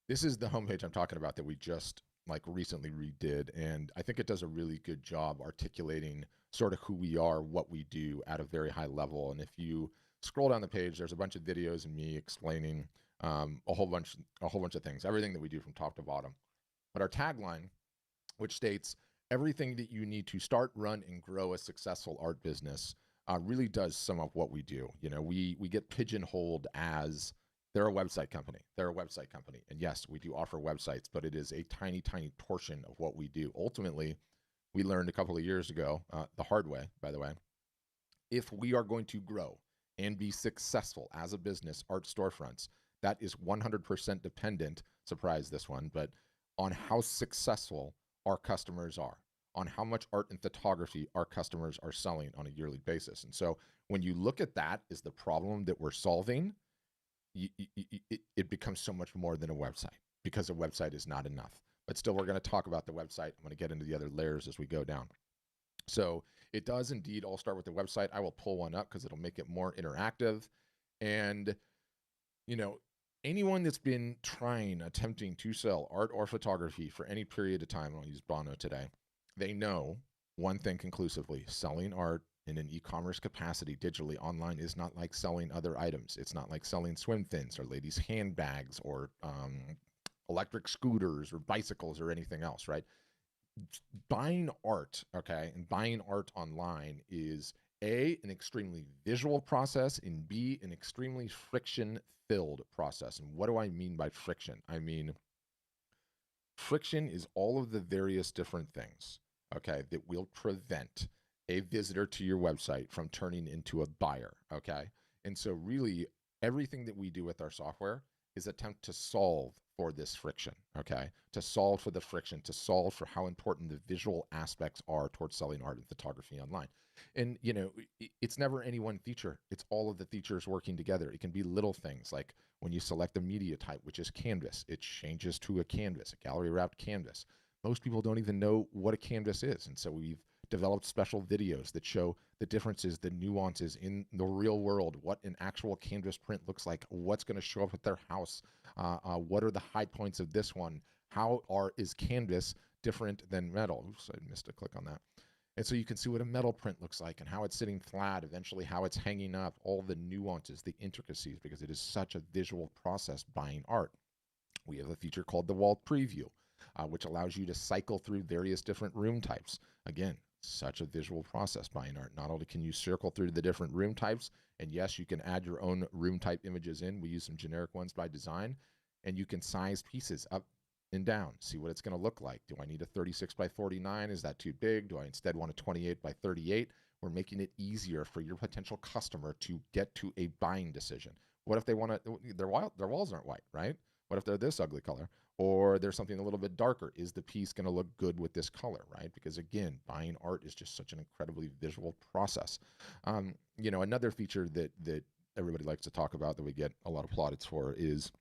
This is the homepage I'm talking about that we just like recently redid, and I think it does a really good job articulating sort of who we are, what we do at a very high level. And if you scroll down the page, there's a bunch of videos and me explaining a whole bunch of things, everything that we do from top to bottom. But our tagline, which states everything that you need to start, run, and grow a successful art business, really does sum up what we do. You know, we get pigeonholed as they're a website company. They're a website company. And yes, we do offer websites, but it is a tiny, tiny portion of what we do. Ultimately, we learned a couple of years ago, the hard way, by the way, if we are going to grow and be successful as a business, art storefronts, that is 100% dependent, surprise this one, but on how successful our customers are, on how much art and photography our customers are selling on a yearly basis. And so when you look at that as the problem that we're solving, it becomes so much more than a website, because a website is not enough. But still, we're going to talk about the website. I'm going to get into the other layers as we go down. So it does indeed all start with the website. I will pull one up because it'll make it more interactive. And, you know, anyone that's been attempting to sell art or photography for any period of time, I'll use Bono today, they know one thing conclusively: selling art in an e-commerce capacity digitally online is not like selling other items. It's not like selling swim fins or ladies' handbags or electric scooters or bicycles or anything else, right? Buying art, okay, and buying art online is A, an extremely visual process, and B, an extremely friction-filled process. And what do I mean by friction? I mean, friction is all of the various different things, okay, that will prevent a visitor to your website from turning into a buyer, okay? And so really everything that we do with our software is attempt to solve for this friction, okay? To solve for the friction, to solve for how important the visual aspects are towards selling art and photography online. And, you know, it's never any one feature. It's all of the features working together. It can be little things like when you select the media type, which is canvas, it changes to a canvas, a gallery wrapped canvas. Most people don't even know what a canvas is. And so we've developed special videos that show the differences, the nuances in the real world, what an actual canvas print looks like, what's going to show up at their house, what are the high points of this one, is canvas different than metal. Oops, I missed a click on that. And so you can see what a metal print looks like and how it's sitting flat, eventually how it's hanging up, all the nuances, the intricacies, because it is such a visual process buying art. We have a feature called the wall preview, which allows you to cycle through various different room types. Again, such a visual process buying art. Not only can you circle through the different room types, and yes, you can add your own room type images in. We use some generic ones by design, and you can size pieces up and down, see what it's going to look like. Do I need a 36 by 49? Is that too big? Do I instead want a 28 by 38? We're making it easier for your potential customer to get to a buying decision. What if they want to, their walls aren't white, right? What if they're this ugly color? Or there's something a little bit darker. Is the piece going to look good with this color, right? Because again, buying art is just such an incredibly visual process. You know, another feature that everybody likes to talk about that we get a lot of plaudits for is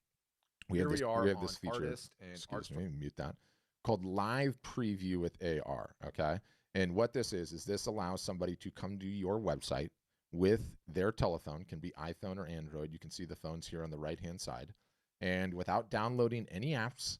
Here we we are have this on feature, artist and art excuse store. me, mute that, called live preview with AR, okay? And what this is this allows somebody to come to your website with their telephone, can be iPhone or Android. You can see the phones here on the right-hand side. And without downloading any apps,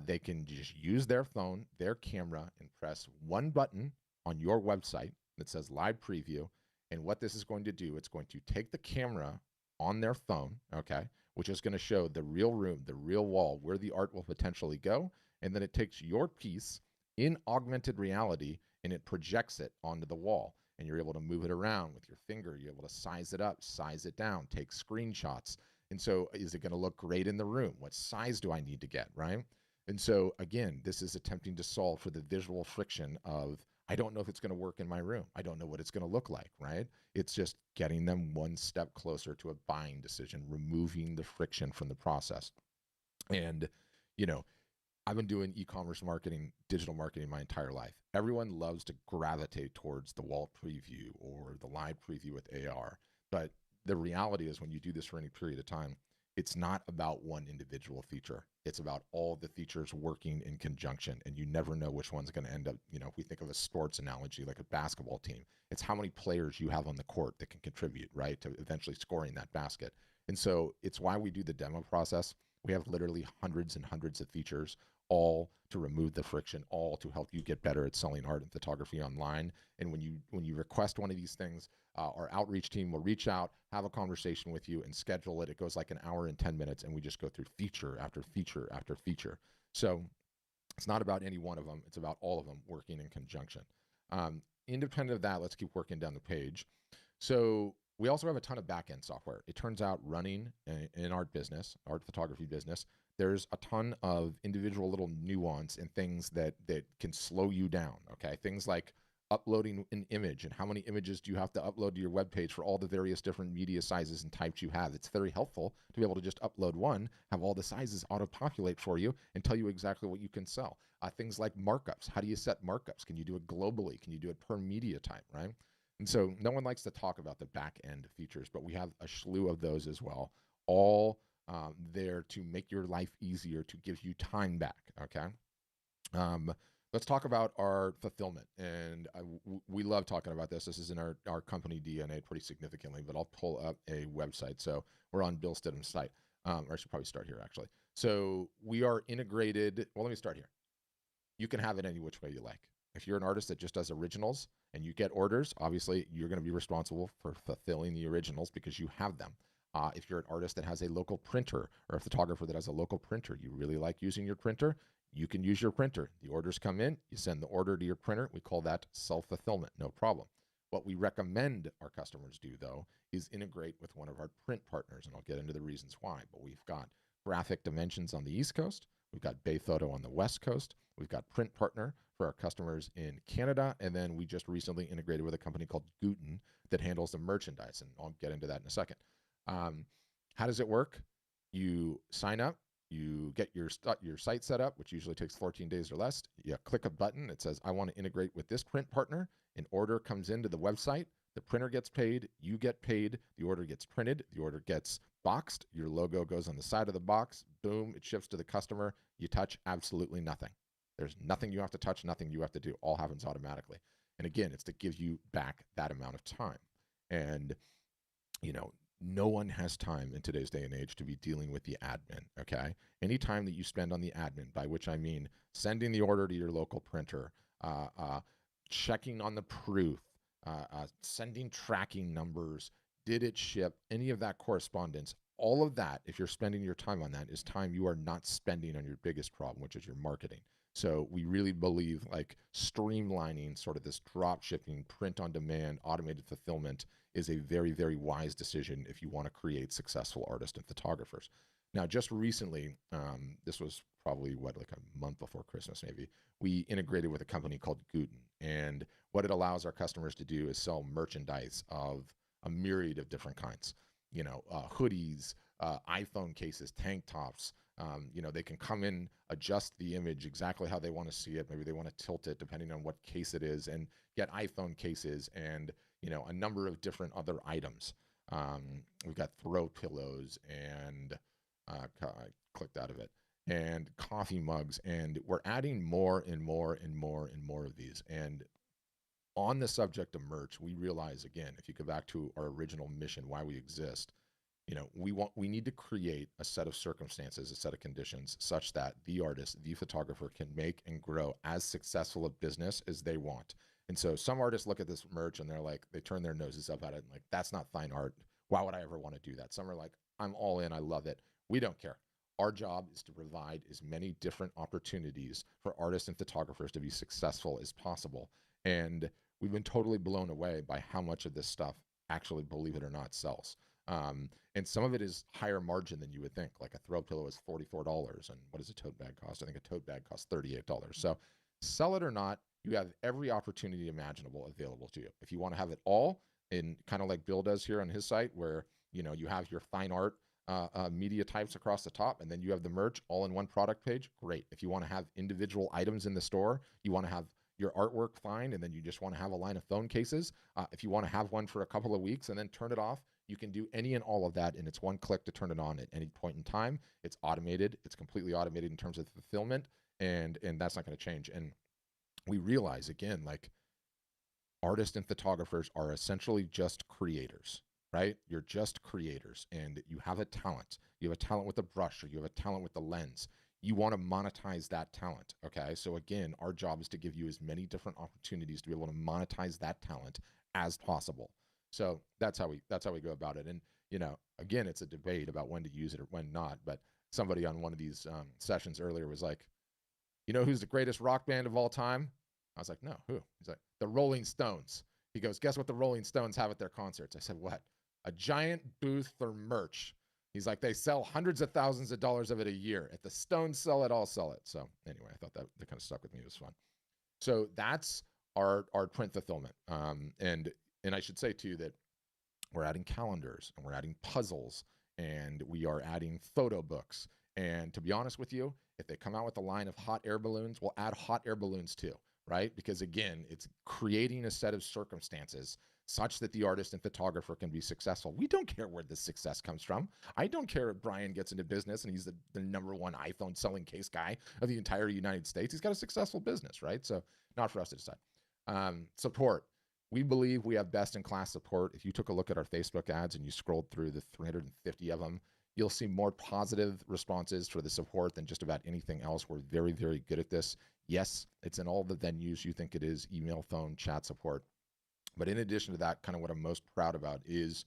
they can just use their phone, their camera, and press one button on your website that says live preview. And what this is going to do, it's going to take the camera on their phone, okay, which is going to show the real room, the real wall, where the art will potentially go. And then it takes your piece in augmented reality and it projects it onto the wall. And you're able to move it around with your finger. You're able to size it up, size it down, take screenshots. And so is it going to look great in the room? What size do I need to get, right? And so again, this is attempting to solve for the visual friction of, I don't know if it's going to work in my room. I don't know what it's going to look like, right? It's just getting them one step closer to a buying decision, removing the friction from the process. And, you know, I've been doing e-commerce marketing, digital marketing my entire life. Everyone loves to gravitate towards the wall preview or the live preview with AR. But the reality is when you do this for any period of time, it's not about one individual feature. It's about all the features working in conjunction, and you never know which one's going to end up. You know, if we think of a sports analogy like a basketball team, it's how many players you have on the court that can contribute, right, to eventually scoring that basket. And so it's why we do the demo process. We have literally hundreds and hundreds of features, all to remove the friction, all to help you get better at selling art and photography online. And when you request one of these things, our outreach team will reach out, have a conversation with you, and schedule it. It goes like an hour and 10 minutes, and we just go through feature after feature after feature. So it's not about any one of them, it's about all of them working in conjunction. Independent of that, let's keep working down the page. So we also have a ton of back-end software. It turns out running an art business, art photography business, there's a ton of individual little nuance and things that can slow you down. Okay, things like uploading an image and how many images do you have to upload to your web page for all the various different media sizes and types you have. It's very helpful to be able to just upload one, have all the sizes auto-populate for you, and tell you exactly what you can sell. Things like markups. How do you set markups? Can you do it globally? Can you do it per media type, right? And so no one likes to talk about the back end features, but we have a slew of those as well, all there to make your life easier, to give you time back, okay? Um, let's talk about our fulfillment. And we love talking about this. This is in our company DNA pretty significantly, but I'll pull up a website. So we're on Bill Stidham's site. Or I should probably start here, actually. So we are integrated. Well, let me start here. You can have it any which way you like. If you're an artist that just does originals and you get orders, obviously you're going to be responsible for fulfilling the originals because you have them. If you're an artist that has a local printer or a photographer that has a local printer, you really like using your printer, you can use your printer. The orders come in, you send the order to your printer. We call that self-fulfillment, no problem. What we recommend our customers do, though, is integrate with one of our print partners, and I'll get into the reasons why. But we've got Graphic Dimensions on the East Coast, we've got Bay Photo on the West Coast, we've got Print Partner for our customers in Canada, and then we just recently integrated with a company called Guten that handles the merchandise, and I'll get into that in a second. How does it work? You sign up, you get your site set up, which usually takes 14 days or less. You click a button. It says, I want to integrate with this print partner. An order comes into the website. The printer gets paid. You get paid. The order gets printed. The order gets boxed. Your logo goes on the side of the box. Boom, it ships to the customer. You touch absolutely nothing. There's nothing you have to touch, nothing you have to do. All happens automatically. And again, it's to give you back that amount of time. And, no one has time in today's day and age to be dealing with the admin, okay? Any time that you spend on the admin, by which I mean sending the order to your local printer, checking on the proof, sending tracking numbers, did it ship, any of that correspondence, all of that, if you're spending your time on that, is time you are not spending on your biggest problem, which is your marketing. So we really believe like streamlining sort of this drop shipping, print on demand, automated fulfillment is a very, very wise decision if you want to create successful artists and photographers. Now, just recently, this was probably like a month before Christmas, maybe, we integrated with a company called Guten. And what it allows our customers to do is sell merchandise of a myriad of different kinds, hoodies, iPhone cases, tank tops. They can come in, adjust the image exactly how they want to see it. Maybe they want to tilt it depending on what case it is, and get iPhone cases and a number of different other items. We've got throw pillows and I clicked out of it, and coffee mugs, and we're adding more and more and more and more of these. And on the subject of merch, we realize, again, if you go back to our original mission, why we exist, we need to create a set of circumstances, a set of conditions such that the artist, the photographer can make and grow as successful a business as they want. And so some artists look at this merch and they're like, they turn their noses up at it and like, that's not fine art. Why would I ever want to do that? Some are like, I'm all in, I love it. We don't care. Our job is to provide as many different opportunities for artists and photographers to be successful as possible. And we've been totally blown away by how much of this stuff actually, believe it or not, sells. And some of it is higher margin than you would think. Like a throw pillow is $44, and what does a tote bag cost? I think a tote bag costs $38. So sell it or not, you have every opportunity imaginable available to you. If you want to have it all, in kind of like Bill does here on his site, where you have your fine art media types across the top, and then you have the merch all in one product page, great. If you want to have individual items in the store, you want to have your artwork, fine, and then you just want to have a line of phone cases. If you want to have one for a couple of weeks and then turn it off, you can do any and all of that, and it's one click to turn it on at any point in time. It's automated. It's completely automated in terms of fulfillment, and that's not going to change. And we realize, again, like, artists and photographers are essentially just creators. right? You're just creators and you have a talent. You have a talent with a brush or you have a talent with the lens. You want to monetize that talent. Okay. So again, our job is to give you as many different opportunities to be able to monetize that talent as possible. So that's how we go about it. And again, it's a debate about when to use it or when not. But somebody on one of these sessions earlier was like, who's the greatest rock band of all time? I was like, no, who? He's like, the Rolling Stones. He goes, guess what the Rolling Stones have at their concerts? I said, what? A giant booth for merch. He's like, they sell hundreds of thousands of dollars of it a year. If the Stones sell it, I'll sell it. So anyway, I thought that kind of stuck with me. It was fun. So that's our print fulfillment. And I should say too that we're adding calendars and we're adding puzzles and we are adding photo books. And to be honest with you, if they come out with a line of hot air balloons, we'll add hot air balloons too, right? Because again, it's creating a set of circumstances such that the artist and photographer can be successful. We don't care where the success comes from. I don't care if Brian gets into business and he's the number one iPhone selling case guy of the entire United States. He's got a successful business, right? So not for us to decide. Support. We believe we have best in class support. If you took a look at our Facebook ads and you scrolled through the 350 of them, you'll see more positive responses for the support than just about anything else. We're very, very good at this. Yes, it's in all the venues you think it is, email, phone, chat support. But in addition to that, kind of what I'm most proud about is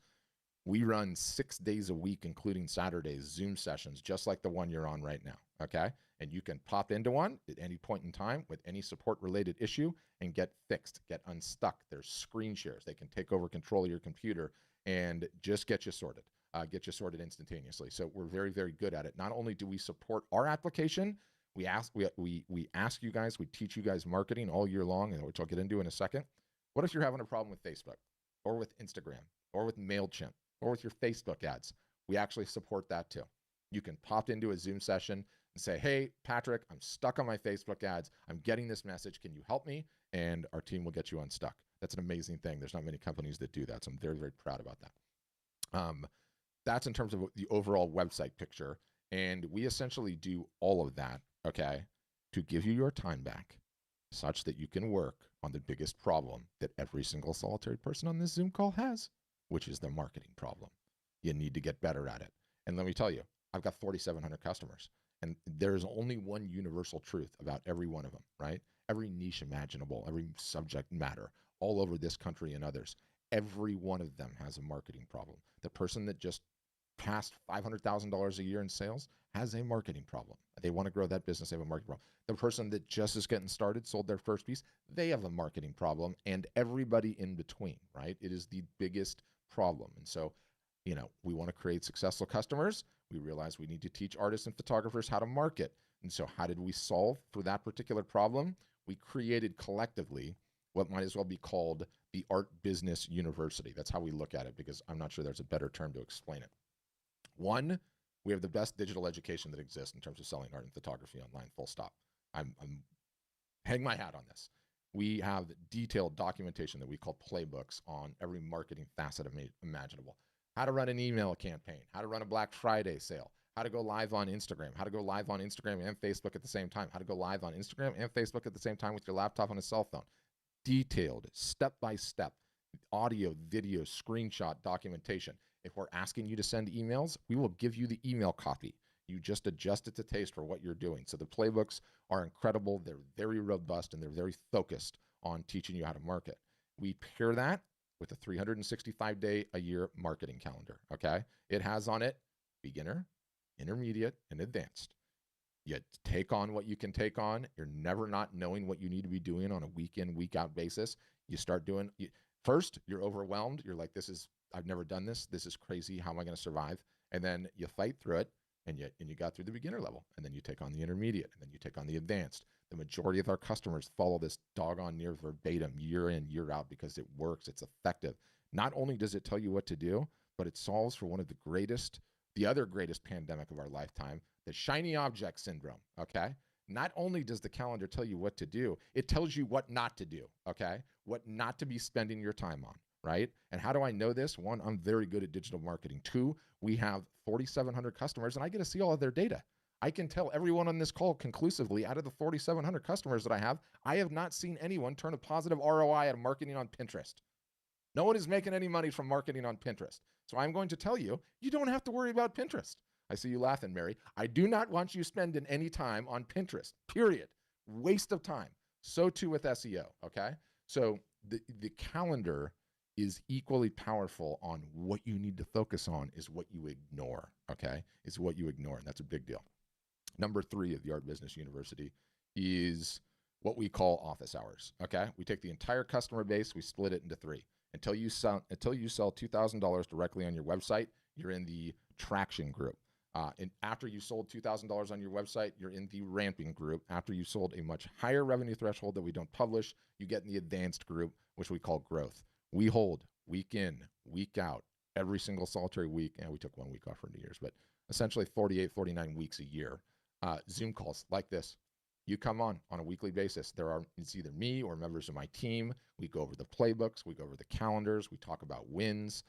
we run 6 days a week, including Saturdays, Zoom sessions, just like the one you're on right now, okay? And you can pop into one at any point in time with any support-related issue and get fixed, get unstuck. There's screen shares. They can take over control of your computer and just get you sorted instantaneously. So we're very, very good at it. Not only do we support our application, we ask you guys, we teach you guys marketing all year long, and which I'll get into in a second. What if you're having a problem with Facebook or with Instagram or with MailChimp or with your Facebook ads? We actually support that too. You can pop into a Zoom session and say, hey, Patrick, I'm stuck on my Facebook ads. I'm getting this message. Can you help me? And our team will get you unstuck. That's an amazing thing. There's not many companies that do that. So I'm very, very proud about that. That's in terms of the overall website picture. And we essentially do all of that, okay, to give you your time back such that you can work on the biggest problem that every single solitary person on this Zoom call has, which is their marketing problem. You need to get better at it. And let me tell you, I've got 4,700 customers, and there's only one universal truth about every one of them, right? Every niche imaginable, every subject matter, all over this country and others, every one of them has a marketing problem. The person that just passed $500,000 a year in sales has a marketing problem. They want to grow that business, they have a marketing problem. The person that just is getting started, sold their first piece, they have a marketing problem, and everybody in between, right? It is the biggest problem. And so, we want to create successful customers. We realize we need to teach artists and photographers how to market. And so how did we solve for that particular problem? We created collectively what might as well be called the Art Business University. That's how we look at it, because I'm not sure there's a better term to explain it. One, we have the best digital education that exists in terms of selling art and photography online, full stop. I'm hang my hat on this. We have detailed documentation that we call playbooks on every marketing facet imaginable. How to run an email campaign, how to run a Black Friday sale, how to go live on Instagram, how to go live on Instagram and Facebook at the same time, how to go live on Instagram and Facebook at the same time with your laptop on a cell phone. Detailed, step-by-step, audio, video, screenshot documentation. If we're asking you to send emails, we will give you the email copy. You just adjust it to taste for what you're doing. So the playbooks are incredible. They're very robust, and they're very focused on teaching you how to market. We pair that with a 365-day-a-year marketing calendar, okay? It has on it beginner, intermediate, and advanced. You take on what you can take on. You're never not knowing what you need to be doing on a week-in, week-out basis. You start doing, first, you're overwhelmed. You're like, I've never done this. This is crazy. How am I going to survive? And then you fight through it, and you got through the beginner level, and then you take on the intermediate, and then you take on the advanced. The majority of our customers follow this doggone near verbatim year in, year out, because it works. It's effective. Not only does it tell you what to do, but it solves for one of the other greatest pandemic of our lifetime, the shiny object syndrome, okay? Not only does the calendar tell you what to do, it tells you what not to do, okay? What not to be spending your time on, right? And how do I know this? One, I'm very good at digital marketing. Two, we have 4,700 customers, and I get to see all of their data. I can tell everyone on this call conclusively, out of the 4,700 customers that I have not seen anyone turn a positive ROI at marketing on Pinterest. No one is making any money from marketing on Pinterest. So I'm going to tell you, you don't have to worry about Pinterest. I see you laughing, Mary. I do not want you spending any time on Pinterest, period. Waste of time. So too with SEO, okay? So the calendar is equally powerful on what you need to focus on is what you ignore, okay? Is what you ignore, and that's a big deal. Number 3 of the Art Business University is what we call office hours, okay? We take the entire customer base, we split it into 3. Until you sell $2,000 directly on your website, you're in the traction group. And after you sold $2,000 on your website, you're in the ramping group. After you sold a much higher revenue threshold that we don't publish, you get in the advanced group, which we call growth. We hold week in, week out, every single solitary week. And we took 1 week off for New Year's, but essentially 48, 49 weeks a year. Zoom calls like this. You come on a weekly basis. It's either me or members of my team. We go over the playbooks. We go over the calendars. We talk about wins.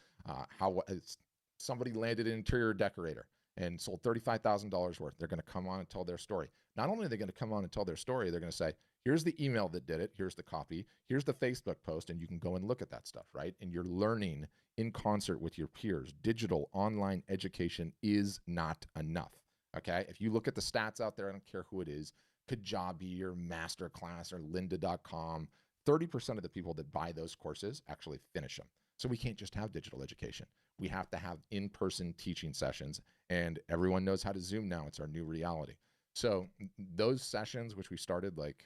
Somebody landed an interior decorator and sold $35,000 worth. They're going to come on and tell their story. Not only are they going to come on and tell their story, they're going to say, here's the email that did it. Here's the copy. Here's the Facebook post. And you can go and look at that stuff, right? And you're learning in concert with your peers. Digital online education is not enough. Okay. If you look at the stats out there, I don't care who it is, Kajabi or Masterclass or lynda.com, 30% of the people that buy those courses actually finish them. So we can't just have digital education. We have to have in-person teaching sessions, and everyone knows how to Zoom now. It's our new reality. So those sessions, which we started like,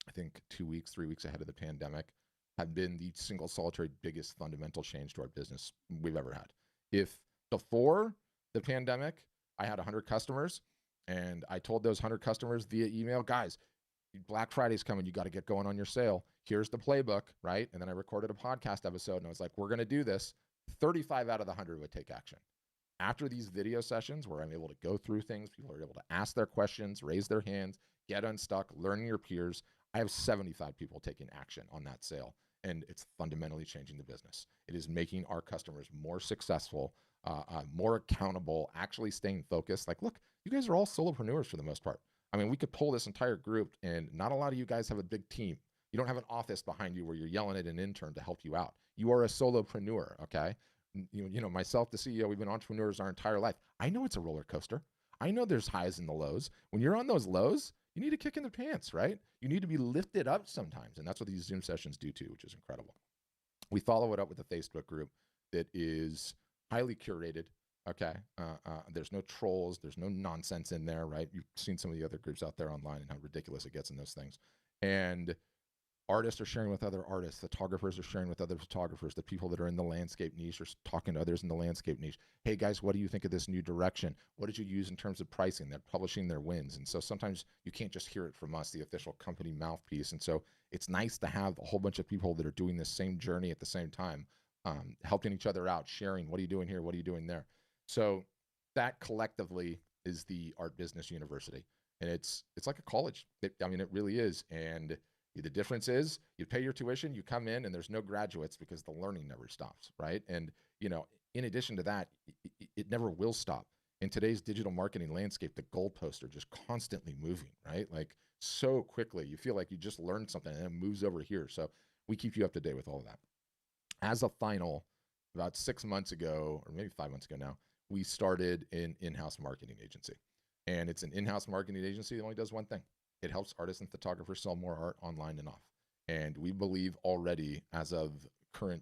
I think 2 weeks, 3 weeks ahead of the pandemic, have been the single solitary biggest fundamental change to our business we've ever had. If before the pandemic, I had 100 customers, and I told those 100 customers via email, guys, Black Friday's coming. You got to get going on your sale. Here's the playbook, right? And then I recorded a podcast episode, and I was like, we're going to do this. 35 out of the 100 would take action. After these video sessions where I'm able to go through things, people are able to ask their questions, raise their hands, get unstuck, learn your peers. I have 75 people taking action on that sale, and it's fundamentally changing the business. It is making our customers more successful, more accountable, actually staying focused. Like, look, you guys are all solopreneurs for the most part. I mean, we could pull this entire group, and not a lot of you guys have a big team. You don't have an office behind you where you're yelling at an intern to help you out. You are a solopreneur, okay? You know, myself, the CEO, we've been entrepreneurs our entire life. I know it's a roller coaster. I know there's highs and the lows. When you're on those lows, you need to kick in the pants, right? You need to be lifted up sometimes, and that's what these Zoom sessions do too, which is incredible. We follow it up with a Facebook group that is highly curated. Okay. There's no trolls. There's no nonsense in there, right? You've seen some of the other groups out there online and how ridiculous it gets in those things. And artists are sharing with other artists. Photographers are sharing with other photographers. The people that are in the landscape niche are talking to others in the landscape niche. Hey guys, what do you think of this new direction? What did you use in terms of pricing? They're publishing their wins. And so sometimes you can't just hear it from us, the official company mouthpiece. And so it's nice to have a whole bunch of people that are doing the same journey at the same time, helping each other out, sharing, what are you doing here? What are you doing there? So that collectively is the Art Business University. And it's like a college. It really is. And the difference is you pay your tuition, you come in, and there's no graduates because the learning never stops, right? And, you know, in addition to that, it never will stop. In today's digital marketing landscape, the goalposts are just constantly moving, right? Like so quickly, you feel like you just learned something and it moves over here. So we keep you up to date with all of that. As a final, about 6 months ago, or maybe 5 months ago now, we started an in-house marketing agency. And it's an in-house marketing agency that only does one thing. It helps artists and photographers sell more art online and off. And we believe already, as of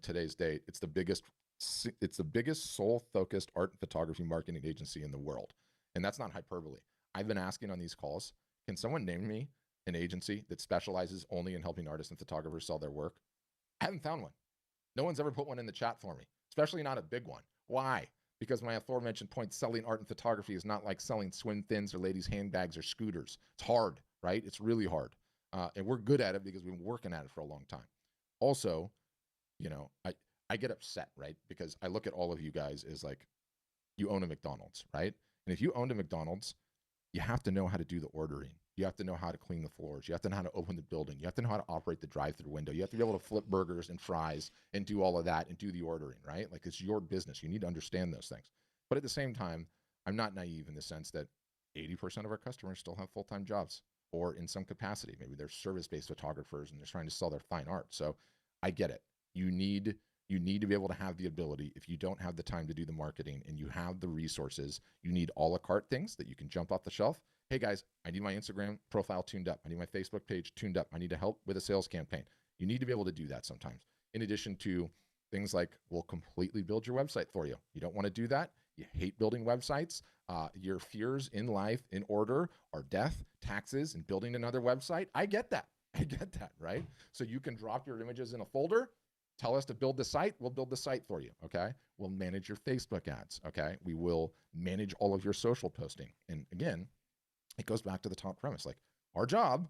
today's date, it's the biggest sole-focused art and photography marketing agency in the world. And that's not hyperbole. I've been asking on these calls, can someone name me an agency that specializes only in helping artists and photographers sell their work? I haven't found one. No one's ever put one in the chat for me, especially not a big one. Why? Because my aforementioned point, selling art and photography is not like selling swim fins or ladies' handbags or scooters. It's hard, right? It's really hard. And we're good at it because we've been working at it for a long time. Also, you know, I get upset, right? Because I look at all of you guys as like, you own a McDonald's, right? And if you owned a McDonald's, you have to know how to do the ordering. You have to know how to clean the floors. You have to know how to open the building. You have to know how to operate the drive-through window. You have to be able to flip burgers and fries and do all of that and do the ordering, right? Like it's your business. You need to understand those things. But at the same time, I'm not naive in the sense that 80% of our customers still have full-time jobs or in some capacity. Maybe they're service-based photographers and they're trying to sell their fine art. So I get it. You need You need to be able to have the ability. If you don't have the time to do the marketing and you have the resources, you need a la carte things that you can jump off the shelf. Hey guys, I need my Instagram profile tuned up. I need my Facebook page tuned up. I need to help with a sales campaign. You need to be able to do that sometimes. In addition to things like we'll completely build your website for you. You don't want to do that. You hate building websites. Your fears in life, in order, are death, taxes, and building another website. I get that. I get that, right? So you can drop your images in a folder, tell us to build the site, we'll build the site for you, okay? We'll manage your Facebook ads, okay? We will manage all of your social posting. And again, it goes back to the top premise. Like, our job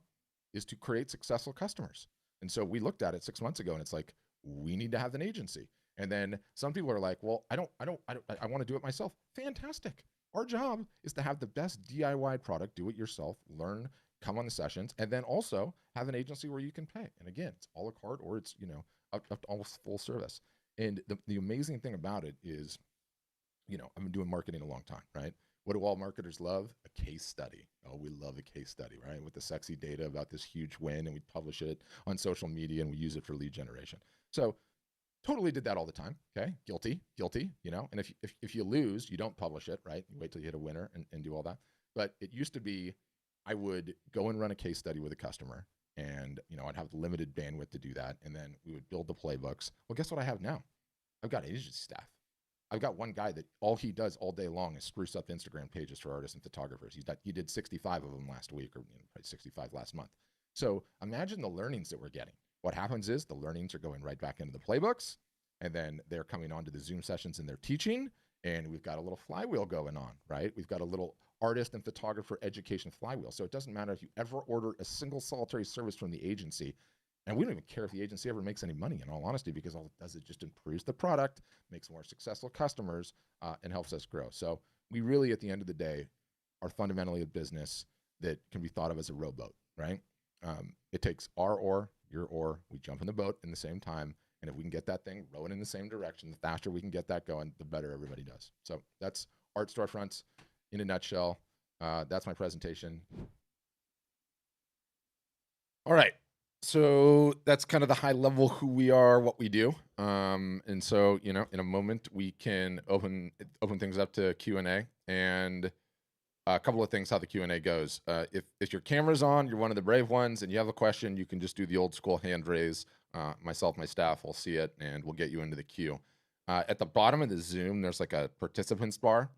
is to create successful customers. And so we looked at it 6 months ago and it's like, we need to have an agency. And then some people are like, well, I want to do it myself. Fantastic. Our job is to have the best DIY product, do it yourself, learn, come on the sessions, and then also have an agency where you can pay. And again, it's a la carte or it's, up to almost full service. And the amazing thing about it is, I've been doing marketing a long time, right? What do all marketers love? A case study. Oh, we love a case study, right? With the sexy data about this huge win, and we publish it on social media and we use it for lead generation. So totally did that all the time. Okay. Guilty, and if you lose, you don't publish it, right? You wait till you hit a winner and do all that. But it used to be, I would go and run a case study with a customer and, I'd have limited bandwidth to do that. And then we would build the playbooks. Well, guess what I have now? I've got agency staff. I've got one guy that all he does all day long is spruce up Instagram pages for artists and photographers. He did 65 of them last week, or probably 65 last month. So imagine the learnings that we're getting. What happens is the learnings are going right back into the playbooks, and then they're coming onto the Zoom sessions and they're teaching, and we've got a little flywheel going on, right? We've got a little artist and photographer education flywheel. So it doesn't matter if you ever order a single solitary service from the agency, and we don't even care if the agency ever makes any money, in all honesty, because all it does is just improves the product, makes more successful customers, and helps us grow. So we really, at the end of the day, are fundamentally a business that can be thought of as a rowboat, right? It takes our oar, your oar, we jump in the boat in the same time, and if we can get that thing rowing in the same direction, the faster we can get that going, the better everybody does. So that's Art Storefronts in a nutshell. That's my presentation. All right. So that's kind of the high level who we are, what we do. And so, in a moment we can open things up to Q&A, and a couple of things how the Q&A goes. If your camera's on, you're one of the brave ones, and you have a question, you can just do the old school hand raise. Myself, my staff will see it, and we'll get you into the queue. At the bottom of the Zoom, there's like a participants bar.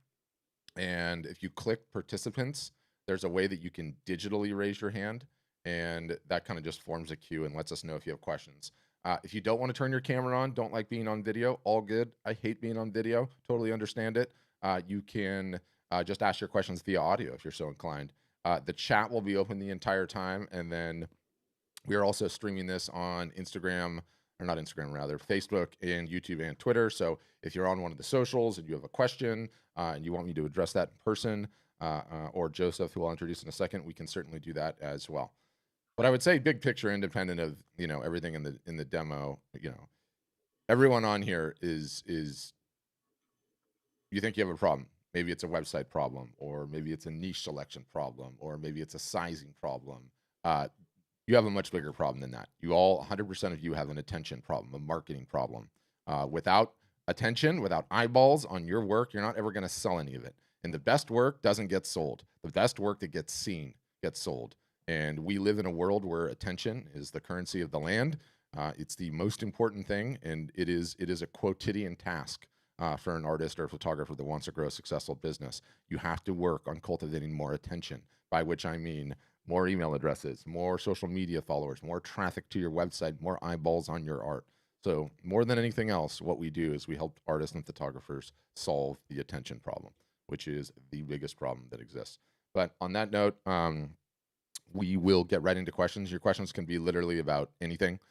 And if you click participants, there's a way that you can digitally raise your hand. And that kind of just forms a queue and lets us know if you have questions. If you don't want to turn your camera on, don't like being on video, all good. I hate being on video, totally understand it. You can just ask your questions via audio if you're so inclined. The chat will be open the entire time. And then we are also streaming this on Instagram, or not Instagram, rather, Facebook and YouTube and Twitter. So if you're on one of the socials and you have a question and you want me to address that in person, or Joseph, who I'll introduce in a second, we can certainly do that as well. But I would say big picture, independent of, everything in the demo, everyone on here is you think you have a problem. Maybe it's a website problem, or maybe it's a niche selection problem, or maybe it's a sizing problem. You have a much bigger problem than that. You all, 100% of you have an attention problem, a marketing problem. Without attention, without eyeballs on your work, you're not ever going to sell any of it. And the best work doesn't get sold. The best work that gets seen gets sold. And we live in a world where attention is the currency of the land. It's the most important thing, and it is a quotidian task for an artist or a photographer that wants to grow a successful business. You have to work on cultivating more attention, by which I mean more email addresses, more social media followers, more traffic to your website, more eyeballs on your art. So more than anything else, what we do is we help artists and photographers solve the attention problem, which is the biggest problem that exists. But on that note, we will get right into questions. Your questions can be literally about anything,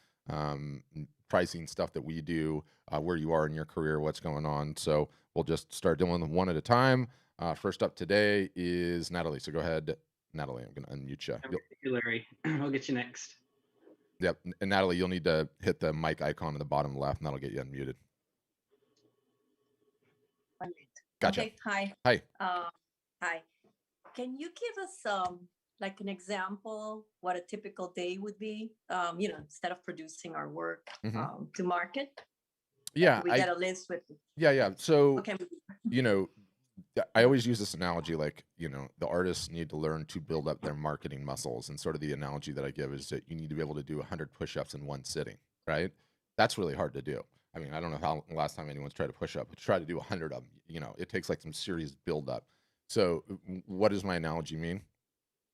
pricing, stuff that we do, where you are in your career, what's going on. So we'll just start doing them one at a time. First up today is Natalie. So go ahead, Natalie. I'm going to unmute you. Larry, I'll get you next. Yep. And Natalie, you'll need to hit the mic icon in the bottom left, and that'll get you unmuted. Gotcha. Okay. Hi. Hi. Hi. Can you give us like an example what a typical day would be? Instead of producing our work to market. Yeah, We get a list with. yeah. So, What can we do? you know, I always use this analogy, like, the artists need to learn to build up their marketing muscles. And sort of the analogy that I give is that you need to be able to do 100 push-ups in one sitting, right? That's really hard to do. I mean, I don't know how last time anyone's tried to push up, but try to do 100 of them, it takes like some serious build up. So what does my analogy mean?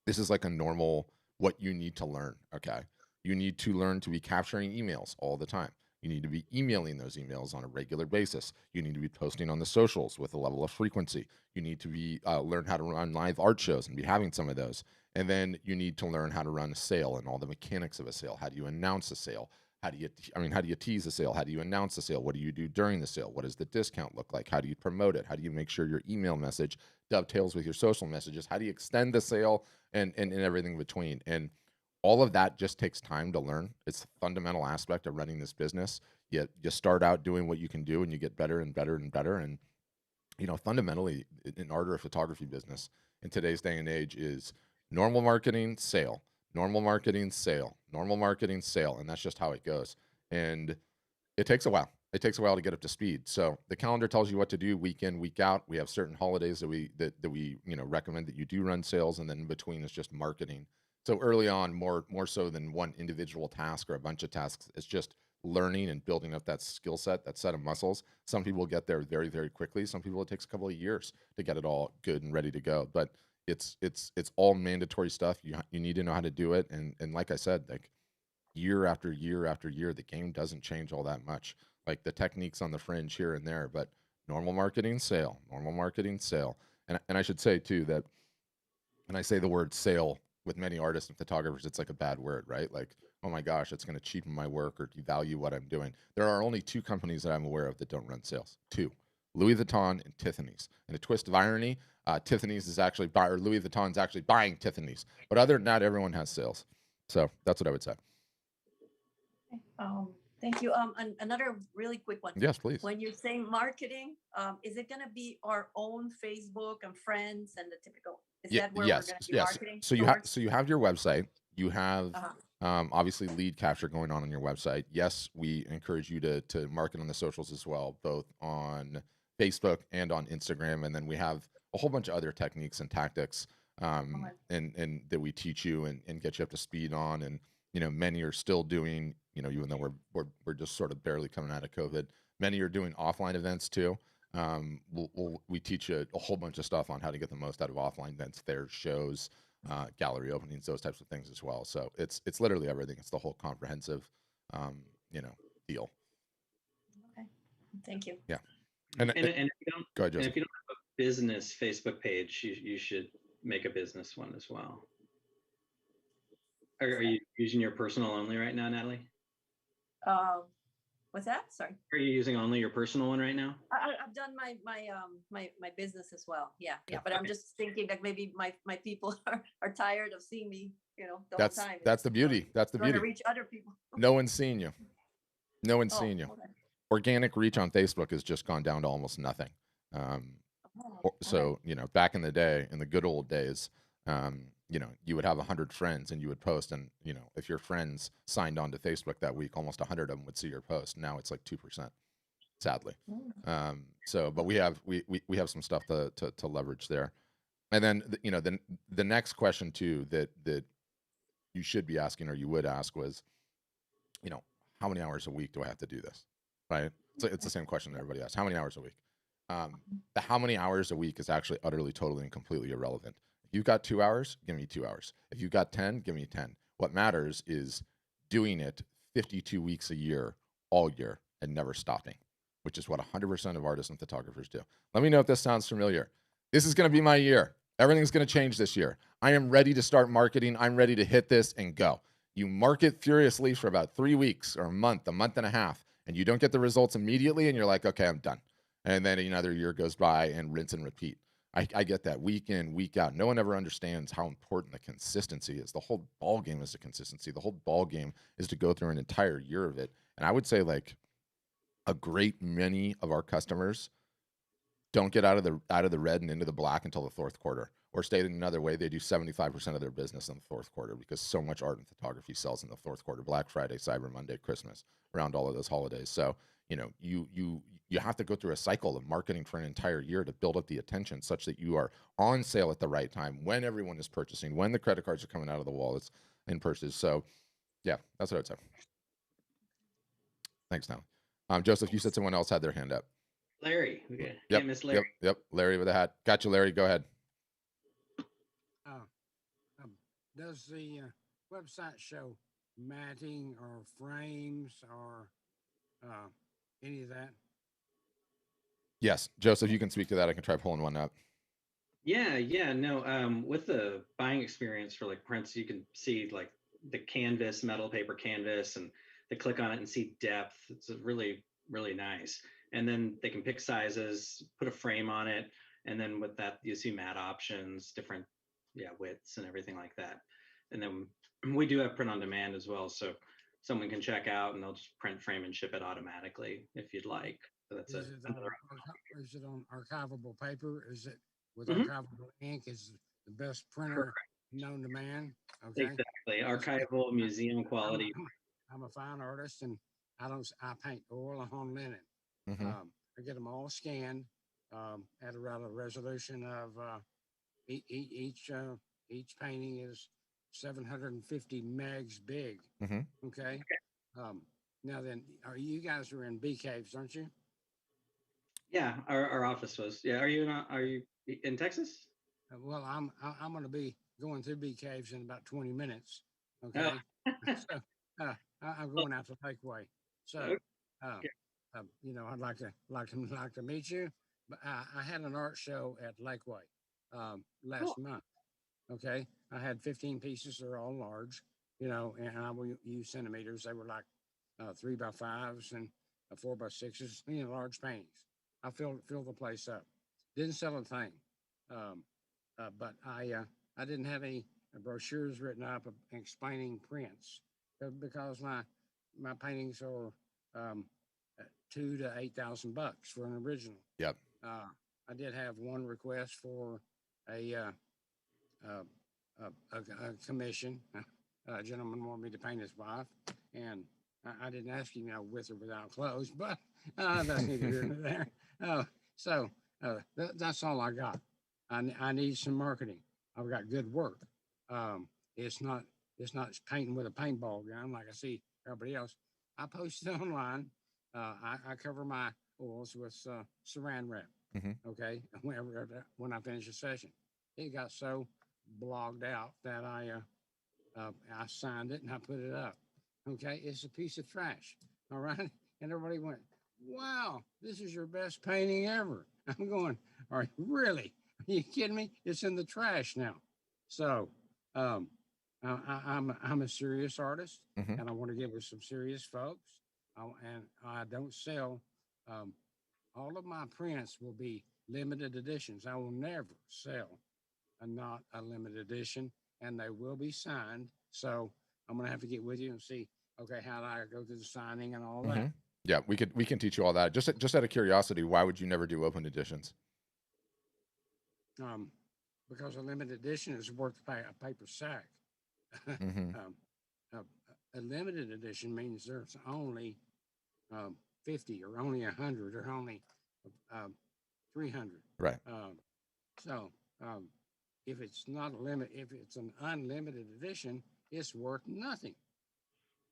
This is like a normal, what you need to learn. Okay. You need to learn to be capturing emails all the time. You need to be emailing those emails on a regular basis. You need to be posting on the socials with a level of frequency. You need to be learn how to run live art shows and be having some of those. And then you need to learn how to run a sale and all the mechanics of a sale. How do you announce a sale? How do you tease a sale? How do you announce a sale? What do you do during the sale? What does the discount look like? How do you promote it? How do you make sure your email message dovetails with your social messages? How do you extend the sale and everything between? And all of that just takes time to learn. It's a fundamental aspect of running this business. You start out doing what you can do, and you get better and better and better. And fundamentally, an art or photography business in today's day and age is normal marketing, sale, normal marketing, sale, normal marketing, sale, and that's just how it goes. And it takes a while. It takes a while to get up to speed. So the calendar tells you what to do week in, week out. We have certain holidays that we recommend that you do run sales, and then in between is just marketing. So early on, more so than one individual task or a bunch of tasks, it's just learning and building up that skill set, that set of muscles. Some people get there very, very quickly. Some people, it takes a couple of years to get it all good and ready to go. But it's all mandatory stuff. You need to know how to do it. And like I said, like year after year after year, the game doesn't change all that much. Like the techniques on the fringe here and there, but normal marketing, sale, normal marketing, sale. And I should say too that when I say the word sale with many artists and photographers, it's like a bad word, right? Like, oh my gosh, it's going to cheapen my work or devalue what I'm doing. There are only two companies that I'm aware of that don't run sales. Two, Louis Vuitton and Tiffany's. And a twist of irony, Tiffany's is actually or Louis Vuitton's actually buying Tiffany's. But other than that, everyone has sales. So that's what I would say. Thank you. Another really quick one. Yes, please. When you're saying marketing, is it going to be our own Facebook and friends and the typical? Is that where we're going to be marketing? So you have your website. You have obviously lead capture going on your website. Yes, we encourage you to market on the socials as well, both on Facebook and on Instagram. And then we have a whole bunch of other techniques and tactics and that we teach you and get you up to speed on. And many are still doing, even though we're just sort of barely coming out of COVID, many are doing offline events too. We teach you a whole bunch of stuff on how to get the most out of offline events, fairs, shows, gallery openings, those types of things as well. So it's literally everything. It's the whole comprehensive, deal. Okay, thank you. Yeah. And if you don't, go ahead, Joseph. And if you don't have a business Facebook page, you should make a business one as well. Are you using your personal only right now, Natalie? What's that? Sorry. Are you using only your personal one right now? I've done my business as well. Yeah. But I'm just thinking that maybe my people are tired of seeing me, the whole time. That's the beauty. That's the beauty. To reach other people. No one's seeing you. No one's seeing you. Okay. Organic reach on Facebook has just gone down to almost nothing. So back in the day, in the good old days, you would have 100 friends and you would post, and if your friends signed on to Facebook that week, almost 100 of them would see your post. Now it's like 2%, sadly. But we have some stuff to leverage there. And then the next question too that you should be asking, or you would ask, was how many hours a week do I have to do this, right? So it's the same question that everybody asks. How many hours a week? The how many hours a week is actually utterly, totally, and completely irrelevant. If you've got 2 hours, give me 2 hours. If you've got 10, give me 10. What matters is doing it 52 weeks a year, all year, and never stopping, which is what 100% of artists and photographers do. Let me know if this sounds familiar. This is going to be my year. Everything's going to change this year. I am ready to start marketing. I'm ready to hit this and go. You market furiously for about 3 weeks or a month and a half, and you don't get the results immediately, and you're like, okay, I'm done. And then another year goes by and rinse and repeat. I get that week in, week out. No one ever understands how important the consistency is. The whole ball game is the consistency. The whole ball game is to go through an entire year of it. And I would say like a great many of our customers don't get out of the red and into the black until the fourth quarter. Or stated another way, they do 75% of their business in the fourth quarter because so much art and photography sells in the fourth quarter. Black Friday, Cyber Monday, Christmas, around all of those holidays. So, you know, you have to go through a cycle of marketing for an entire year to build up the attention such that you are on sale at the right time when everyone is purchasing, when the credit cards are coming out of the wallets and purses. So yeah, that's what I would say. Thanks, now. Joseph, you said someone else had their hand up. Larry. Okay. Yep. Can't miss Larry. Yep. Larry with a hat. Got you, Larry. Go ahead. Does the website show matting or frames or any of that? Yes, Joseph, you can speak to that. I can try pulling one up. Yeah, no. With the buying experience for like prints, you can see like the canvas, metal paper canvas, and they click on it and see depth. It's really, really nice. And then they can pick sizes, put a frame on it, and then with that you see matte options, different widths and everything like that. And then we do have print on demand as well, so someone can check out and they'll just print, frame, and ship it automatically if you'd like. So that's Is it on archivable paper? Is it with Mhm. archivable ink? Is it the best printer known to man? Okay. Exactly. Archival, museum quality. I'm a fine artist, and I paint oil on linen. Mm-hmm. I get them all scanned at around a resolution of each painting is 750 megs big. Mm-hmm. Okay. Now then, you guys are in bee caves, aren't you? Yeah, our office was. Yeah, are you in Texas? Well, I'm going to be going through bee caves in about 20 minutes. Okay. So I'm going out to Lakeway. So, I'd like to meet you. But I had an art show at Lakeway last month. Okay, I had 15 pieces. They're all large, and I will use centimeters. They were like 3x5s and 4x6s, large paintings. I filled the place up. Didn't sell a thing, but I didn't have any brochures written up explaining prints because my paintings are $2,000 to $8,000 for an original. Yep. I did have one request for a commission. A gentleman wanted me to paint his wife, and I didn't ask him, with or without clothes, but that's neither here nor there. So that's all I got. I need some marketing. I've got good work. It's not painting with a paintball gun like I see everybody else. I post it online. I cover my oils with saran wrap. Mm-hmm. Okay, when I finish a session, it got so blogged out that I signed it and I put it up. Okay, it's a piece of trash. All right, and everybody went, "Wow, this is your best painting ever." I'm going, "All right, really? Are you kidding me? It's in the trash now." So, I'm a serious artist, Mm-hmm. and I want to get with some serious folks. And I don't sell. All of my prints will be limited editions. I will never sell not a limited edition, and they will be signed. So I'm gonna have to get with you and see, okay, how do I go through the signing and all Mm-hmm. that? Yeah, we can teach you all that. Just out of curiosity, why would you never do open editions? Because a limited edition is worth a paper sack. Mm-hmm. A limited edition means there's only 50 or only 100 or only 300. Right. So if it's not a limit, if it's an unlimited edition, it's worth nothing.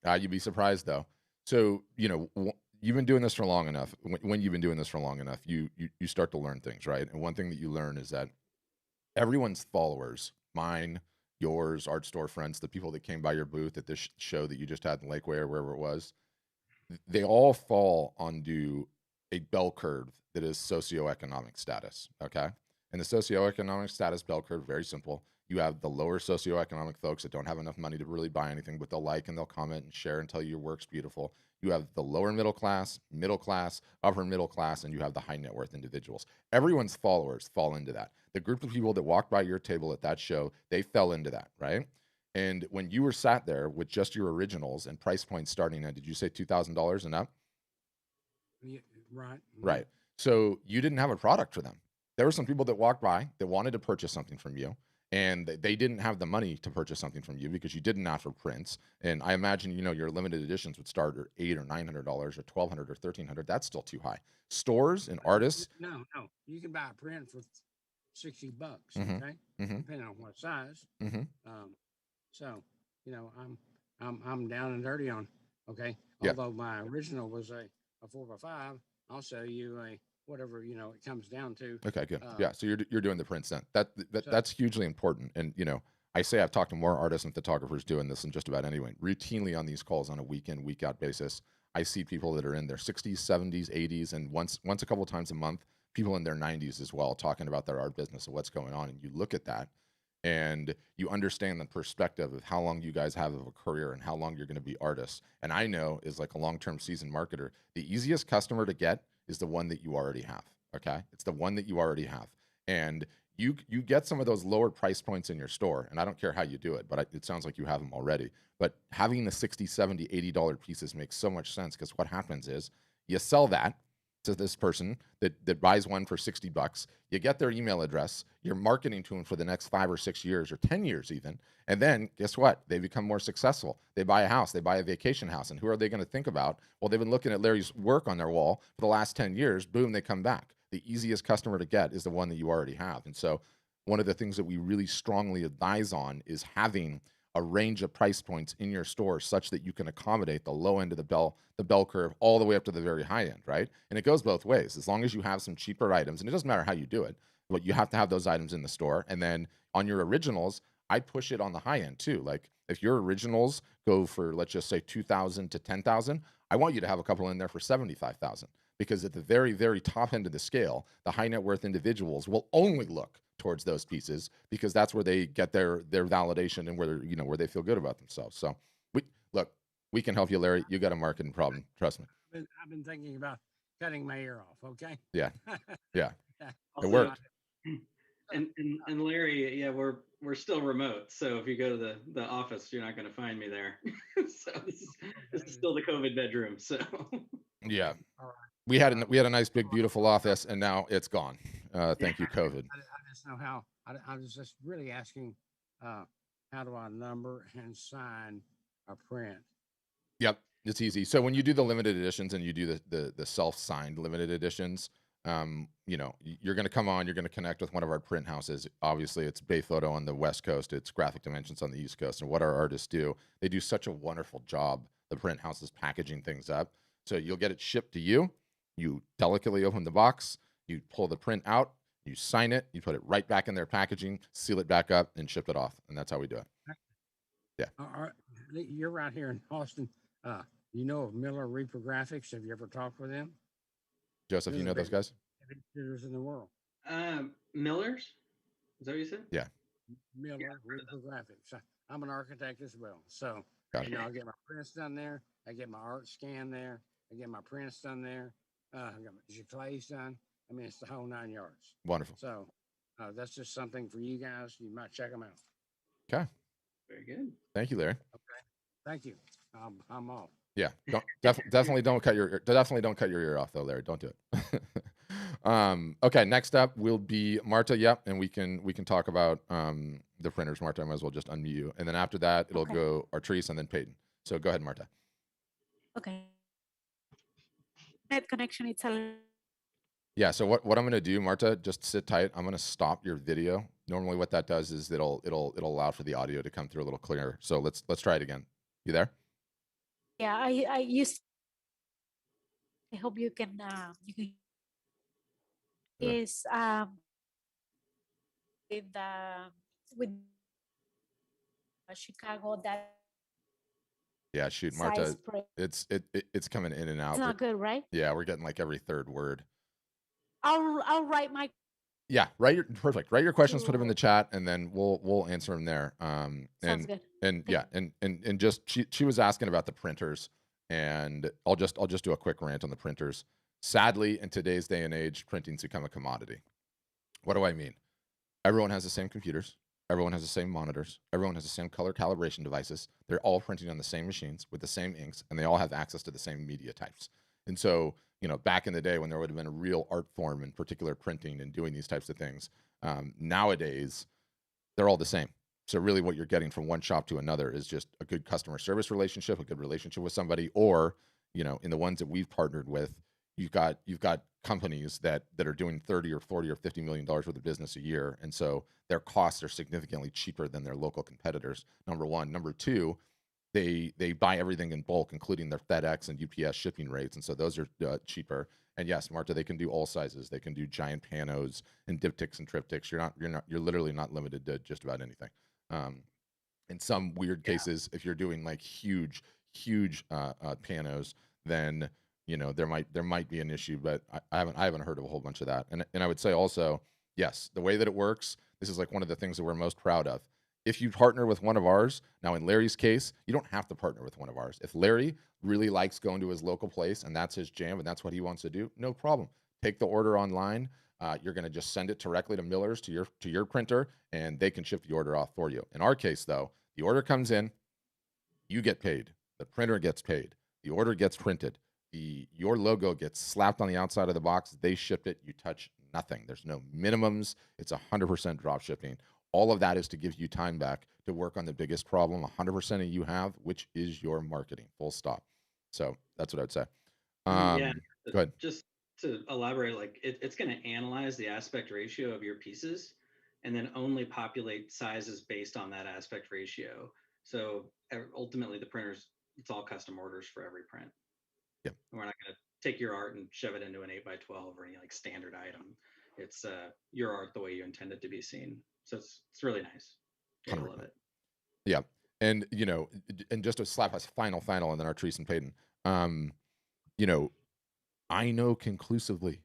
You'd be surprised though. So you've been doing this for long enough. When you've been doing this for long enough, you start to learn things, right? And one thing that you learn is that everyone's followers, mine, yours, art store friends, the people that came by your booth at this show that you just had in Lakeway or wherever it was, they all fall onto a bell curve that is socioeconomic status. Okay. And the socioeconomic status bell curve, very simple. You have the lower socioeconomic folks that don't have enough money to really buy anything, but they'll like and they'll comment and share and tell you your work's beautiful. You have the lower middle class, upper middle class, and you have the high net worth individuals. Everyone's followers fall into that. The group of people that walked by your table at that show, they fell into that, right? And when you were sat there with just your originals and price points starting at, did you say $2,000 and up? Yeah, right. Right. So you didn't have a product for them. There were some people that walked by that wanted to purchase something from you, and they didn't have the money to purchase something from you because you didn't offer prints. And I imagine, your limited editions would start at $800 or $900 or $1,200 or $1,300. That's still too high. Stores and artists. No, you can buy a print for $60, Mm-hmm. okay, Mm-hmm. depending on what size. Mm-hmm. So I'm down and dirty on, okay. Yeah. Although my original was a 4x5, I'll sell you a whatever it comes down to. Okay, good. Yeah, so you're doing the prints then. That's hugely important. And I say I've talked to more artists and photographers doing this than just about anyone. Routinely on these calls on a week in, week out basis, I see people that are in their 60s, 70s, 80s, and once a couple of times a month, people in their 90s as well, talking about their art business and what's going on. And you look at that and you understand the perspective of how long you guys have of a career and how long you're going to be artists. And I know, as like a long-term seasoned marketer, the easiest customer to get is the one that you already have. Okay, it's the one that you already have, and you get some of those lower price points in your store, and I don't care how you do it, but it sounds like you have them already. But having the $60, $70, $80 pieces makes so much sense, because what happens is you sell that to this person that buys one for $60. You get their email address, you're marketing to them for the next 5 or 6 years or 10 years even, and then guess what? They become more successful. They buy a house, they buy a vacation house, and who are they going to think about? Well, they've been looking at Larry's work on their wall for the last 10 years. Boom, they come back. The easiest customer to get is the one that you already have. And so one of the things that we really strongly advise on is having a range of price points in your store such that you can accommodate the low end of the bell curve all the way up to the very high end, right? And it goes both ways. As long as you have some cheaper items, and it doesn't matter how you do it, but you have to have those items in the store. And then on your originals, I push it on the high end too. Like if your originals go for, let's just say 2,000 to 10,000, I want you to have a couple in there for 75,000, because at the very, very top end of the scale, the high net worth individuals will only look towards those pieces, because that's where they get their validation and where they feel good about themselves. So we can help you, Larry. You got a marketing problem, trust me. I've been thinking about cutting my ear off. Okay. Yeah. It Also, worked. And Larry, yeah, we're still remote, so if you go to the office, you're not going to find me there. So this is still the COVID bedroom. So yeah. All right. We had a nice big beautiful office, and now it's gone. Thank you, COVID. I just know how. I was just really asking, how do I number and sign a print? Yep, it's easy. So when you do the limited editions and you do the self-signed limited editions, you're going to come on, you're going to connect with one of our print houses. Obviously, it's Bay Photo on the West Coast, it's Graphic Dimensions on the East Coast. And what our artists do, they do such a wonderful job, the print houses, packaging things up. So you'll get it shipped to you. You delicately open the box, you pull the print out, you sign it, you put it right back in their packaging, seal it back up, and ship it off. And that's how we do it. Yeah. You're right here in Austin. You know of Miller Reprographics? Have you ever talked with them? Joseph, you know those guys? Distributors in the world. Miller's? Is that what you said? Yeah. Miller Reprographics. I'm an architect as well. So, Got it. I get my prints done there. I get my art scanned there. I get my prints done there. I got my Giclées done. I mean, it's the whole 9 yards. Wonderful. So that's just something for you guys. You might check them out. Okay. Very good. Thank you, Larry. Okay. Thank you. I'm off. Yeah. Definitely don't cut your ear off though, Larry. Don't do it. Okay. Next up will be Marta. Yep. And we can talk about the printers. Marta, I might as well just unmute you. And then after that, it'll go Artrice and then Peyton. So go ahead, Marta. Okay. Net connection, it's a... Yeah, so what I'm going to do, Marta, just sit tight. I'm going to stop your video. Normally what that does is it'll allow for the audio to come through a little clearer. So let's try it again. You there? Yeah, I used... I hope you can is with Chicago, that yeah, shoot, Marta, it's coming in and out. It's not good, right? Yeah, we're getting like every third word. I'll write my... Yeah, perfect. Write your questions, put them in the chat, and then we'll answer them there. Sounds good. And yeah, and just she was asking about the printers, and I'll just do a quick rant on the printers. Sadly, in today's day and age, printing's become a commodity. What do I mean? Everyone has the same computers. Everyone has the same monitors. Everyone has the same color calibration devices. They're all printing on the same machines with the same inks, and they all have access to the same media types. And so, back in the day when there would have been a real art form in particular printing and doing these types of things, nowadays, they're all the same. So really what you're getting from one shop to another is just a good customer service relationship, a good relationship with somebody, or, you know, in the ones that we've partnered with, you've got companies that are doing 30 or 40 or $50 million worth of business a year. And so their costs are significantly cheaper than their local competitors. Number one. Number two, they buy everything in bulk, including their FedEx and UPS shipping rates. And so those are cheaper. And yes, Marta, they can do all sizes. They can do giant panos and diptychs and triptychs. You're literally not limited to just about anything. In some weird cases, if you're doing like huge panos, then, you know, there might be an issue, but I haven't heard of a whole bunch of that. And I would say also, yes, the way that it works, this is like one of the things that we're most proud of. If you partner with one of ours, now in Larry's case, you don't have to partner with one of ours. If Larry really likes going to his local place and that's his jam and that's what he wants to do, no problem. Take the order online. You're going to just send it directly to Miller's to your printer, and they can ship the order off for you. In our case, though, the order comes in, you get paid, the printer gets paid, the order gets printed, your logo gets slapped on the outside of the box, they ship it, you touch nothing. There's no minimums. It's 100% drop shipping. All of that is to give you time back to work on the biggest problem 100% of you have, which is your marketing, full stop. So that's what I'd say. Yeah, Go ahead. just to elaborate, like it's going to analyze the aspect ratio of your pieces and then only populate sizes based on that aspect ratio. So ultimately the printers, it's all custom orders for every print. Yep. And we're not going to take your art and shove it into an 8x12 or any like standard item. It's your art the way you intend it to be seen. So it's really nice. I love it. Yeah. And, you know, and just to slap us final, and then Artrice and Peyton, you know, I know conclusively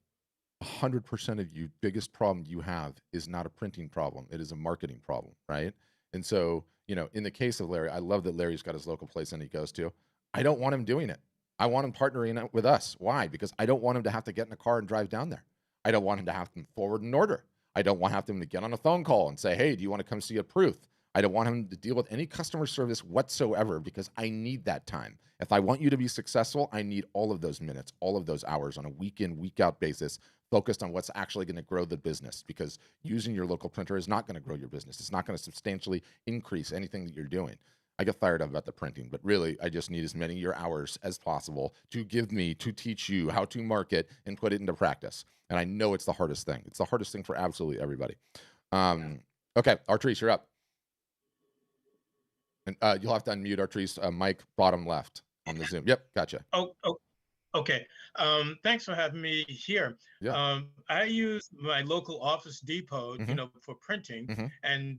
100% of you biggest problem you have is not a printing problem. It is a marketing problem, right? And so, you know, in the case of Larry, I love that Larry's got his local place and he goes to. I don't want him doing it. I want him partnering with us. Why? Because I don't want him to have to get in a car and drive down there. I don't want him to have to forward an order. I don't want him to get on a phone call and say, hey, do you want to come see a proof? I don't want him to deal with any customer service whatsoever because I need that time. If I want you to be successful, I need all of those minutes, all of those hours on a week in, week out basis, focused on what's actually going to grow the business, because using your local printer is not going to grow your business. It's not going to substantially increase anything that you're doing. I get fired up about the printing, but really I just need as many of your hours as possible to give me to teach you how to market and put it into practice. And I know it's the hardest thing. It's the hardest thing for absolutely everybody. Okay, Artrice, you're up. And you'll have to unmute Artrice, mic bottom left on the Zoom. Yep, gotcha. Oh, okay. Thanks for having me here. Yeah. I use my local Office Depot, you know, for printing, and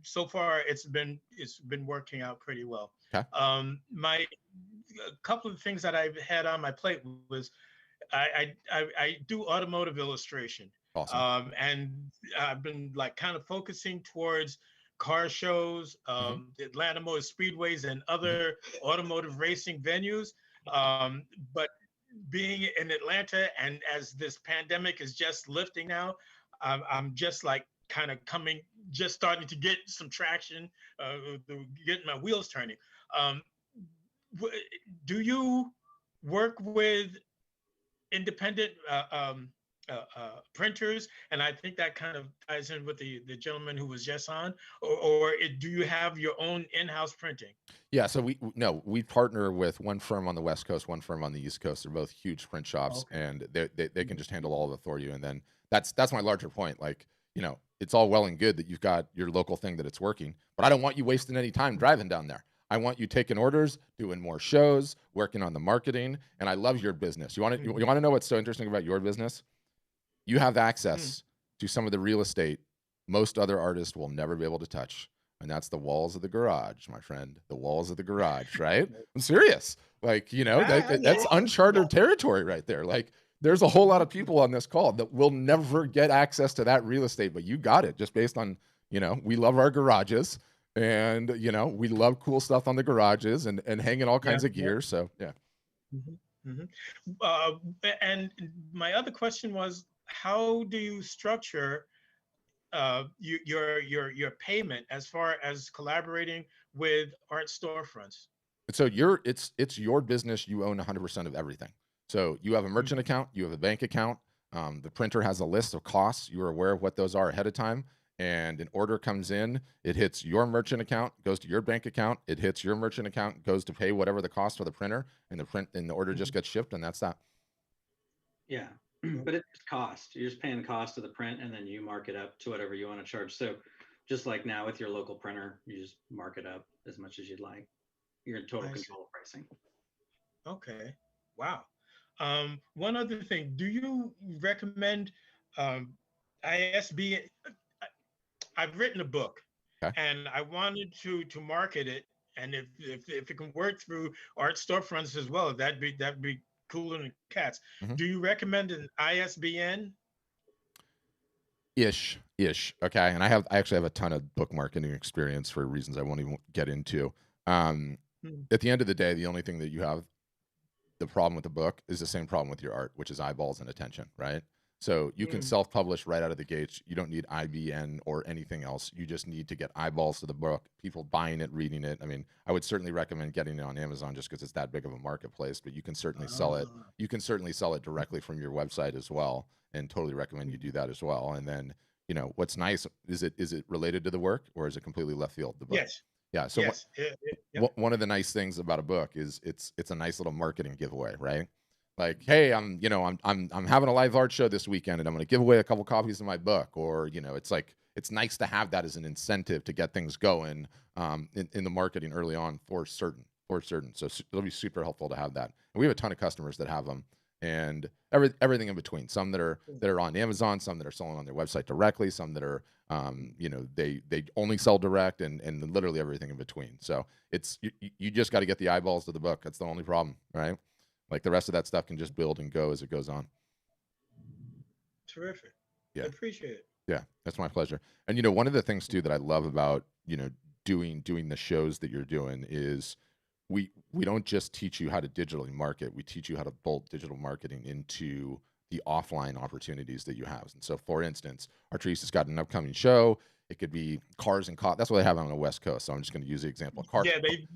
so far it's been working out pretty well. Okay. My couple of things that I've had on my plate was I do automotive illustration. Awesome. And I've been like kind of focusing towards car shows, the Atlanta Motor Speedways and other automotive racing venues. But being in Atlanta, and as this pandemic is just lifting now, I'm just like kind of starting to get some traction, getting my wheels turning. Do you work with independent printers? And I think that kind of ties in with the gentleman who was just on, or do you have your own in-house printing? Yeah, so we partner with one firm on the West Coast, one firm on the East Coast. They're both huge print shops, and they can just handle all of it for you. And then that's my larger point. Like, you know, it's all well and good that you've got your local thing that it's working, but I don't want you wasting any time driving down there. I want you taking orders, doing more shows, working on the marketing, and I love your business. You want to know what's so interesting about your business? You have access to some of the real estate most other artists will never be able to touch. And that's the walls of the garage, my friend. The walls of the garage, right? I'm serious. Like, you know, that's uncharted territory right there. Like, there's a whole lot of people on this call that will never get access to that real estate, but you got it just based on, you know, we love our garages, and, you know, we love cool stuff on the garages and hanging all kinds of gear. So, yeah. And my other question was, how do you structure your payment as far as collaborating with art storefronts? So it's your business. You own 100% of everything. So you have a merchant account, you have a bank account. The printer has a list of costs. You are aware of what those are ahead of time. and an order comes in, it hits your merchant account, goes to your bank account, it hits your merchant account, goes to pay whatever the cost for the printer, and the order just gets shipped, and that's that. Yeah. But it's cost. You're just paying the cost of the print, and then you mark it up to whatever you want to charge. So just like now with your local printer, you just mark it up as much as you'd like. You're in total control of pricing. Okay. Wow. One other thing, do you recommend ISB? I've written a book, Okay. and I wanted to market it, and if it can work through art storefronts as well, that'd be cooler than cats. Mhm. Do you recommend an ISBN? Ish. Okay. And I actually have a ton of book marketing experience for reasons I won't even get into. At the end of the day, the only thing that you have the problem with the book is the same problem with your art, which is eyeballs and attention, right? So you can self-publish right out of the gates. You don't need IBN or anything else. You just need to get eyeballs to the book, people buying it, reading it. I mean, I would certainly recommend getting it on Amazon just because it's that big of a marketplace, but you can certainly sell it. You can certainly sell it directly from your website as well, and totally recommend you do that as well. And then, what's nice is it related to the work, or is it completely left field, the book? Yes. Yeah. So yes. one of the nice things about a book is it's a nice little marketing giveaway, right? Like, hey, I'm having a live art show this weekend, and I'm going to give away a couple copies of my book. Or it's like, it's nice to have that as an incentive to get things going in the marketing early on for certain. So it'll be super helpful to have that. And we have a ton of customers that have them, and everything in between. Some that are on Amazon, some that are selling on their website directly, some that are they only sell direct, and literally everything in between. So it's you just got to get the eyeballs to the book. That's the only problem, right? Like the rest of that stuff can just build and go as it goes on. Terrific. Yeah. I appreciate it. Yeah, that's my pleasure. And one of the things too that I love about doing the shows that you're doing is we don't just teach you how to digitally market. We teach you how to bolt digital marketing into the offline opportunities that you have. And so, for instance, Artrice has got an upcoming show. It could be cars and coffee. That's what they have on the West Coast. So I'm just going to use the example.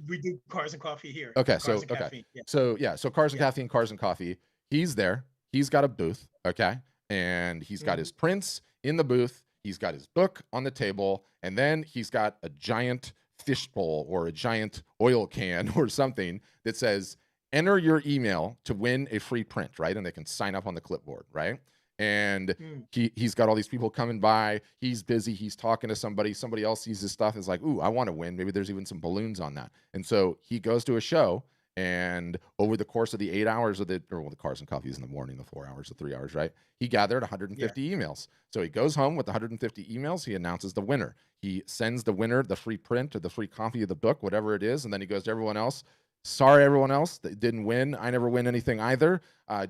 We do cars and coffee here. Okay, cars and caffeine. Yeah. So cars and caffeine, cars and coffee. He's there. He's got a booth. Okay, and he's got his prints in the booth. He's got his book on the table, and then he's got a giant fishbowl or a giant oil can or something that says, enter your email to win a free print, right? And they can sign up on the clipboard, right? And he's got all these people coming by. He's busy. He's talking to somebody. Somebody else sees his stuff and is like, ooh, I want to win. Maybe there's even some balloons on that. And so he goes to a show, and over the course of the 8 hours of the cars and coffees in the morning, the 4 hours, the 3 hours, right? He gathered 150 emails. So he goes home with 150 emails. He announces the winner. He sends the winner the free print or the free copy of the book, whatever it is. And then he goes to everyone else. Sorry, everyone else that didn't win. I never win anything either.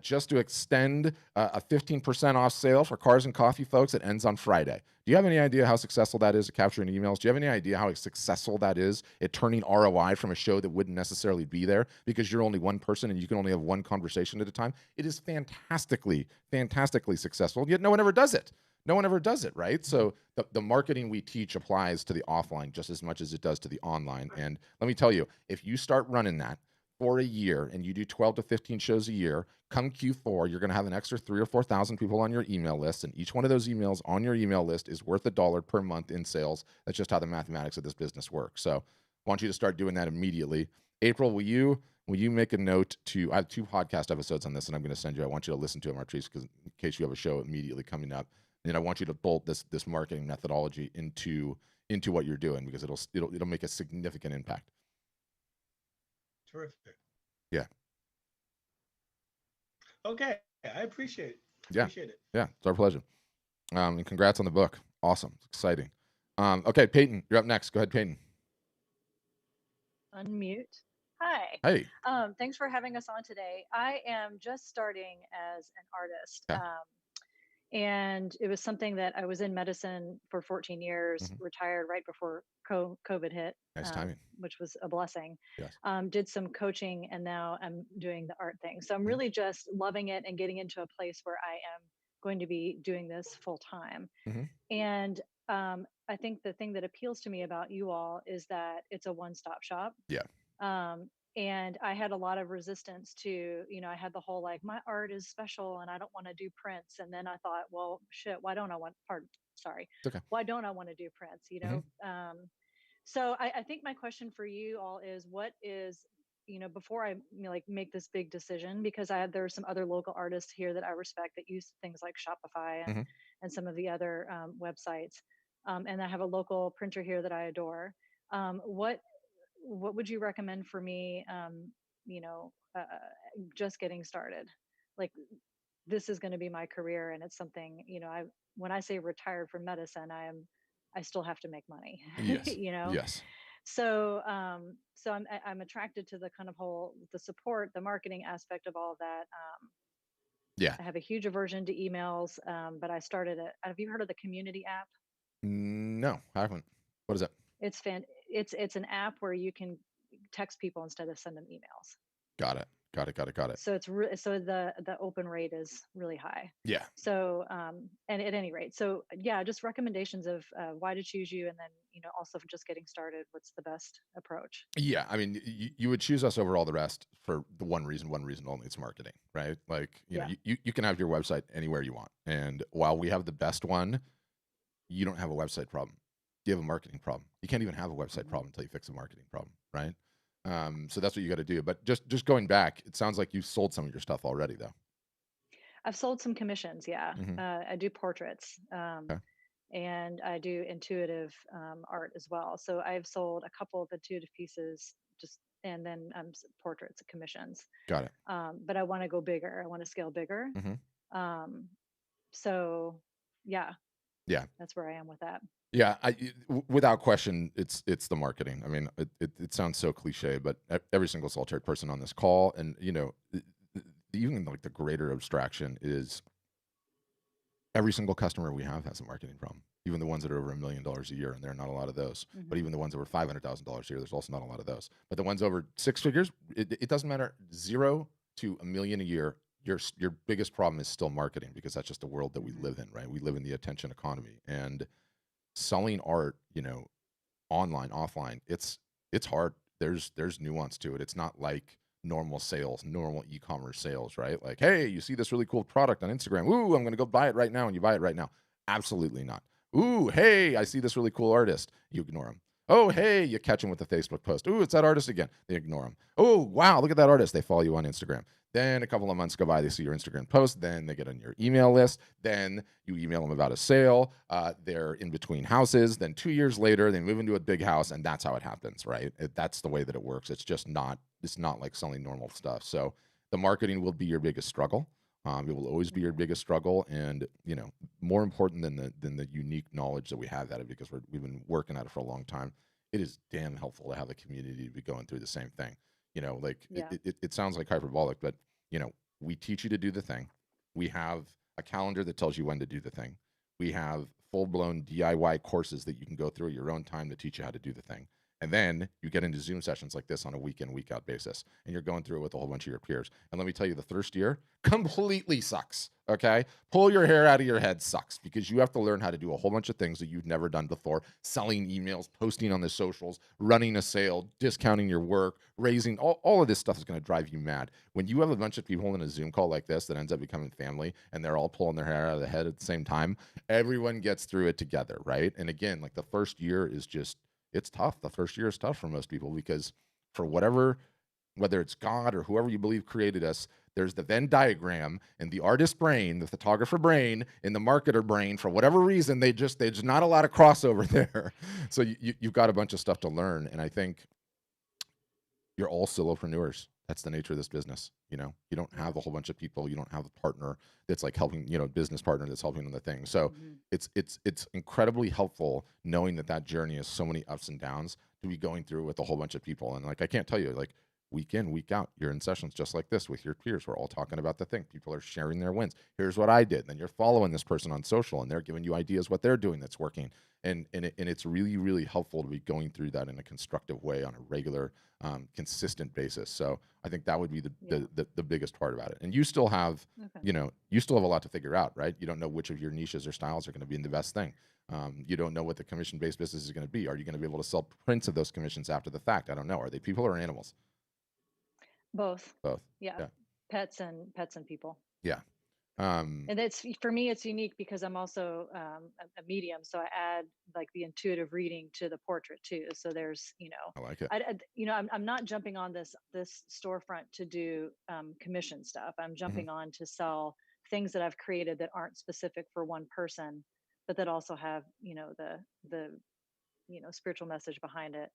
Just to extend a 15% off sale for Cars and Coffee folks, it ends on Friday. Do you have any idea how successful that is at capturing emails? Do you have any idea how successful that is at turning ROI from a show that wouldn't necessarily be there because you're only one person and you can only have one conversation at a time? It is fantastically, fantastically successful, yet no one ever does it. No one ever does it, right? So the marketing we teach applies to the offline just as much as it does to the online. And let me tell you, if you start running that for a year and you do 12 to 15 shows a year, come Q4, you're going to have an extra 3,000 or 4,000 people on your email list. And each one of those emails on your email list is worth $1 per month in sales. That's just how the mathematics of this business works. So I want you to start doing that immediately. April, will you make a note to, I have 2 podcast episodes on this, and I'm going to send you, I want you to listen to them, Artrice, because in case you have a show immediately coming up. And I want you to bolt this marketing methodology into what you're doing, because it'll make a significant impact. Terrific. Yeah. Okay, I appreciate it. Yeah. Appreciate it. Yeah, it's our pleasure. And congrats on the book. Awesome. It's exciting. Okay, Peyton, you're up next. Go ahead, Peyton. Unmute. Hi. Hey. Thanks for having us on today. I am just starting as an artist. Okay. And it was something that I was in medicine for 14 years, retired right before COVID hit, Nice timing. which was a blessing. Yes. Did some coaching, and now I'm doing the art thing. So I'm really just loving it and getting into a place where I am going to be doing this full time. And I think the thing that appeals to me about you all is that it's a one-stop shop. Yeah. And I had a lot of resistance to, I had the whole like, my art is special and I don't want to do prints. And then I thought, well, shit, why don't I want sorry. It's okay. Why don't I want to do prints? You know, so I think my question for you all is, what is, you know, before I like make this big decision, because there are some other local artists here that I respect that use things like Shopify and some of the other websites, and I have a local printer here that I adore. What would you recommend for me? You know, just getting started, like this is going to be my career, and it's something, you know, when I say retired from medicine, I still have to make money. Yes. You know. Yes. So I'm attracted to the kind of the support, the marketing aspect of all of that. Yeah. I have a huge aversion to emails, but I started it. Have you heard of the Community app? No, I haven't. What is that? It's an app where you can text people instead of send them emails. Got it. So so the open rate is really high. Yeah. So and at any rate, so yeah, just recommendations of why to choose you, and then, you know, also for just getting started, what's the best approach? Yeah, I mean, you would choose us over all the rest for the one reason only: it's marketing, right? Like, you know, you can have your website anywhere you want, and while we have the best one, you don't have a website problem. You have a marketing problem. You can't even have a website problem until you fix a marketing problem, right? So that's what you got to do. But just going back, it sounds like you've sold some of your stuff already, though. I've sold some commissions. Yeah. I do portraits. Okay. And I do intuitive art as well. So I've sold a couple of intuitive pieces, and then portraits, commissions. Got it. But I want to go bigger. I want to scale bigger. So yeah, that's where I am with that. Yeah, without question, it's the marketing. I mean, it sounds so cliche, but every single solitary person on this call, and, you know, even like the greater abstraction is every single customer we have has a marketing problem. Even the ones that are over $1 million a year, and there are not a lot of those. But even the ones over $500,000 a year, there's also not a lot of those. But the ones over six figures, it doesn't matter. 0 to $1 million a year, your biggest problem is still marketing, because that's just the world that we live in, right? We live in the attention economy, and selling art, you know, online, offline, it's hard. There's nuance to it. It's not like normal sales, normal e-commerce sales, right? Like, hey, you see this really cool product on Instagram. Ooh, I'm going to go buy it right now. And you buy it right now. Absolutely not. Ooh, hey, I see this really cool artist. You ignore them. Oh, hey, you catch them with a Facebook post. Ooh, it's that artist again. They ignore them. Oh, wow, look at that artist. They follow you on Instagram. Then a couple of months go by, they see your Instagram post. Then they get on your email list. Then you email them about a sale. They're in between houses. Then 2 years later, they move into a big house, and that's how it happens, right? That's the way that it works. It's just not. It's not like selling normal stuff. So the marketing will be your biggest struggle. It will always be your biggest struggle, and, you know, more important than the unique knowledge that we have at it, because we've been working at it for a long time. It is damn helpful to have a community to be going through the same thing. You know, like it sounds like hyperbolic, but, you know, we teach you to do the thing. We have a calendar that tells you when to do the thing. We have full-blown DIY courses that you can go through at your own time to teach you how to do the thing. And then you get into Zoom sessions like this on a week in, week out basis, and you're going through it with a whole bunch of your peers. And let me tell you, the first year completely sucks. Okay. Pull your hair out of your head sucks, because you have to learn how to do a whole bunch of things that you've never done before: selling emails, posting on the socials, running a sale, discounting your work, raising all of this stuff is going to drive you mad. When you have a bunch of people in a Zoom call like this that ends up becoming family, and they're all pulling their hair out of the head at the same time, everyone gets through it together. Right. And again, like, the first year is just, it's tough. The first year is tough for most people, because for whether it's God or whoever you believe created us, there's the Venn diagram, and the artist brain, the photographer brain, and the marketer brain. For whatever reason, there's not a lot of crossover there. So you've got a bunch of stuff to learn. And I think you're all solopreneurs. That's the nature of this business. You know, you don't have a whole bunch of people. You don't have a partner that's like helping, you know, business partner that's helping on the thing. So it's incredibly helpful knowing that journey is so many ups and downs to be going through with a whole bunch of people. And, like, I can't tell you, like, week in, week out, you're in sessions just like this with your peers. We're all talking about the thing. People are sharing their wins. Here's what I did. And then you're following this person on social, and they're giving you ideas what they're doing that's working. And it's really, really helpful to be going through that in a constructive way on a regular, consistent basis. So I think that would be the biggest part about it. And you still have, you know, you still have a lot to figure out, right? You don't know which of your niches or styles are going to be the best thing. You don't know what the commission-based business is going to be. Are you going to be able to sell prints of those commissions after the fact? I don't know. Are they people or animals? Both. Both. Yeah. Pets and people. Yeah. And that's, for me, it's unique because I'm also a medium. So I add like the intuitive reading to the portrait too. So there's, I like it. I'm not jumping on this storefront to do commission stuff. I'm jumping on to sell things that I've created that aren't specific for one person, but that also have, the spiritual message behind it.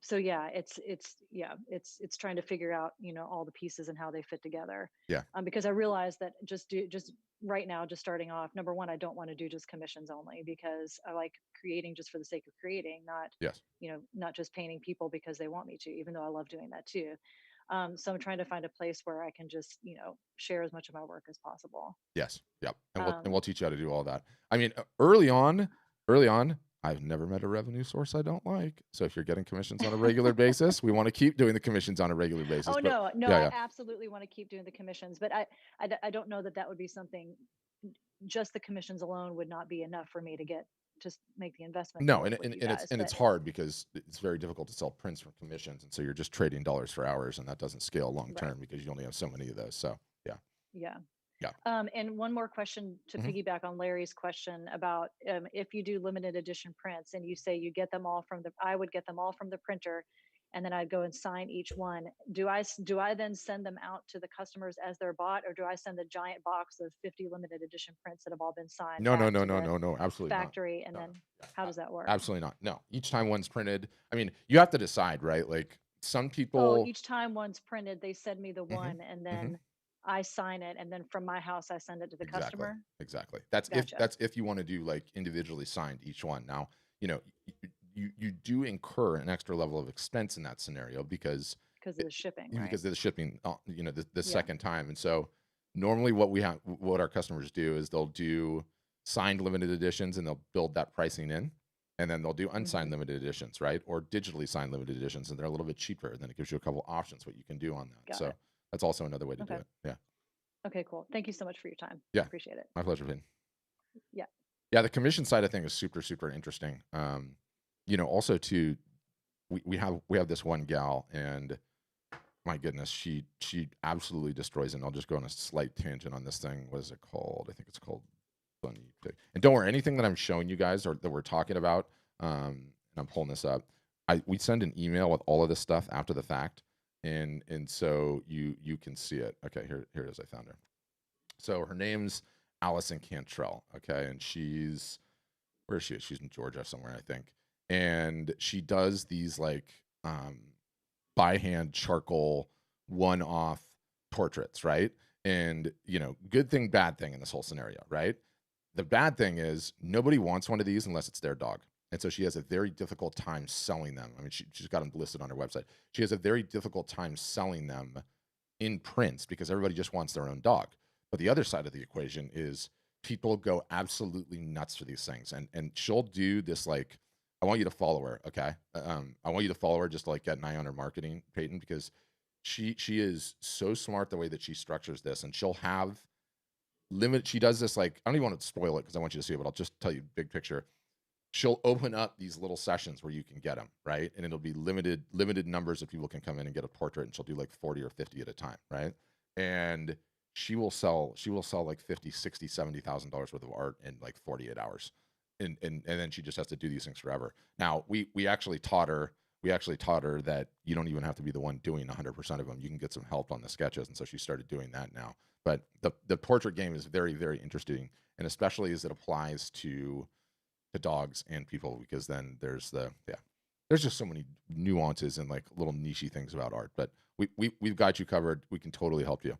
So yeah, it's trying to figure out, all the pieces and how they fit together. Yeah. Because I realized that just right now, just starting off, number one, I don't want to do just commissions only, because I like creating just for the sake of creating, not, Yes. not just painting people because they want me to, even though I love doing that too. So I'm trying to find a place where I can just, share as much of my work as possible. Yes. Yep. And we'll Um, teach you how to do all that. I mean, early on, I've never met a revenue source I don't like. So if you're getting commissions on a regular basis, we want to keep doing the commissions on a regular basis. oh But no, yeah, I yeah. absolutely want to keep doing the commissions, but I don't know that would be something. Just the commissions alone would not be enough for me to just make the investment No, work and with and, you and guys. it's hard because it's very difficult to sell prints from commissions, and so you're just trading dollars for hours, and that doesn't scale long term because you only have so many of those. So yeah. Yeah. Yeah. And one more question to Mhm. piggyback on Larry's question about if you do limited edition prints and you say you get them all I would get them all from the printer, and then I'd go and sign each one. Do I then send them out to the customers as they're bought, or do I send a giant box of 50 limited edition prints that have all been signed No, back to the no, absolutely not. factory? And No, then yeah, how does that work? absolutely not. No, each time one's printed, I mean, you have to decide, right? Like some Oh, people, each time one's printed, they send me the Mhm, one, and mhm. then I sign it, and then from my house I send it to the Exactly, customer. exactly. Gotcha. That's if you want to do like individually signed each one. Now, you do incur an extra level of expense in that scenario because Because of the shipping, right? because of the shipping, the Yeah. second time. And so normally what our customers do is they'll do signed limited editions and they'll build that pricing in. And then they'll do unsigned Mhm. limited editions, right? Or digitally signed limited editions, and they're a little bit cheaper. And then it gives you a couple options what you can do on that. Got So it. that's also another way to do Okay. it. Yeah. Okay, cool. Thank you so much for your time. Yeah. Appreciate it. My pleasure, Vin. Yeah. Yeah, the commission side of thing is super, super interesting. Also too, we have this one gal, and my goodness, she absolutely destroys it. And I'll just go on a slight tangent on this thing. What is it called? I think it's called Sunny Pig. And don't worry, anything that I'm showing you guys or that we're talking about, and I'm pulling this up, we send an email with all of this stuff after the fact, and so you can see it. Okay, here it is. I found her. So her name's Allison Cantrell. Okay, and where is she? She's in Georgia somewhere, I think. And she does these like by hand charcoal one-off portraits, right? And good thing, bad thing in this whole scenario, right? The bad thing is nobody wants one of these unless it's their dog. And so she has a very difficult time selling them. I mean, she's got them listed on her website. She has a very difficult time selling them in prints because everybody just wants their own dog. But the other side of the equation is people go absolutely nuts for these things. And she'll do this like, I want you to follow her, okay? I want you to follow her just to like get an eye on her marketing, Peyton, because she is so smart the way that she structures this, and she'll have she does this like, I don't even want to spoil it because I want you to see it, but I'll just tell you big picture. She'll open up these little sessions where you can get them, right? And it'll be limited numbers of people can come in and get a portrait, and she'll do like 40 or 50 at a time, right? And she will sell like 50, 60, $70,000 worth of art in like 48 hours. And then she just has to do these things forever. Now, we actually taught her that you don't even have to be the one doing 100% of them. You can get some help on the sketches, and so she started doing that now. But the portrait game is very, very interesting, and especially as it applies to dogs and people, because then there's just so many nuances and like little nichey things about art. But we've got you covered. We can totally help you.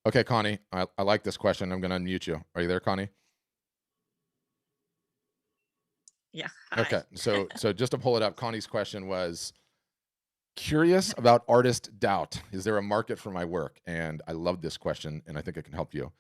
Okay, Connie, I like this question. I'm gonna unmute you. Are you there, Connie? Yeah. Hi. Okay, so just to pull it up, Connie's question was curious about artist doubt. Is there a market for my work? And I love this question, and I think it can help you.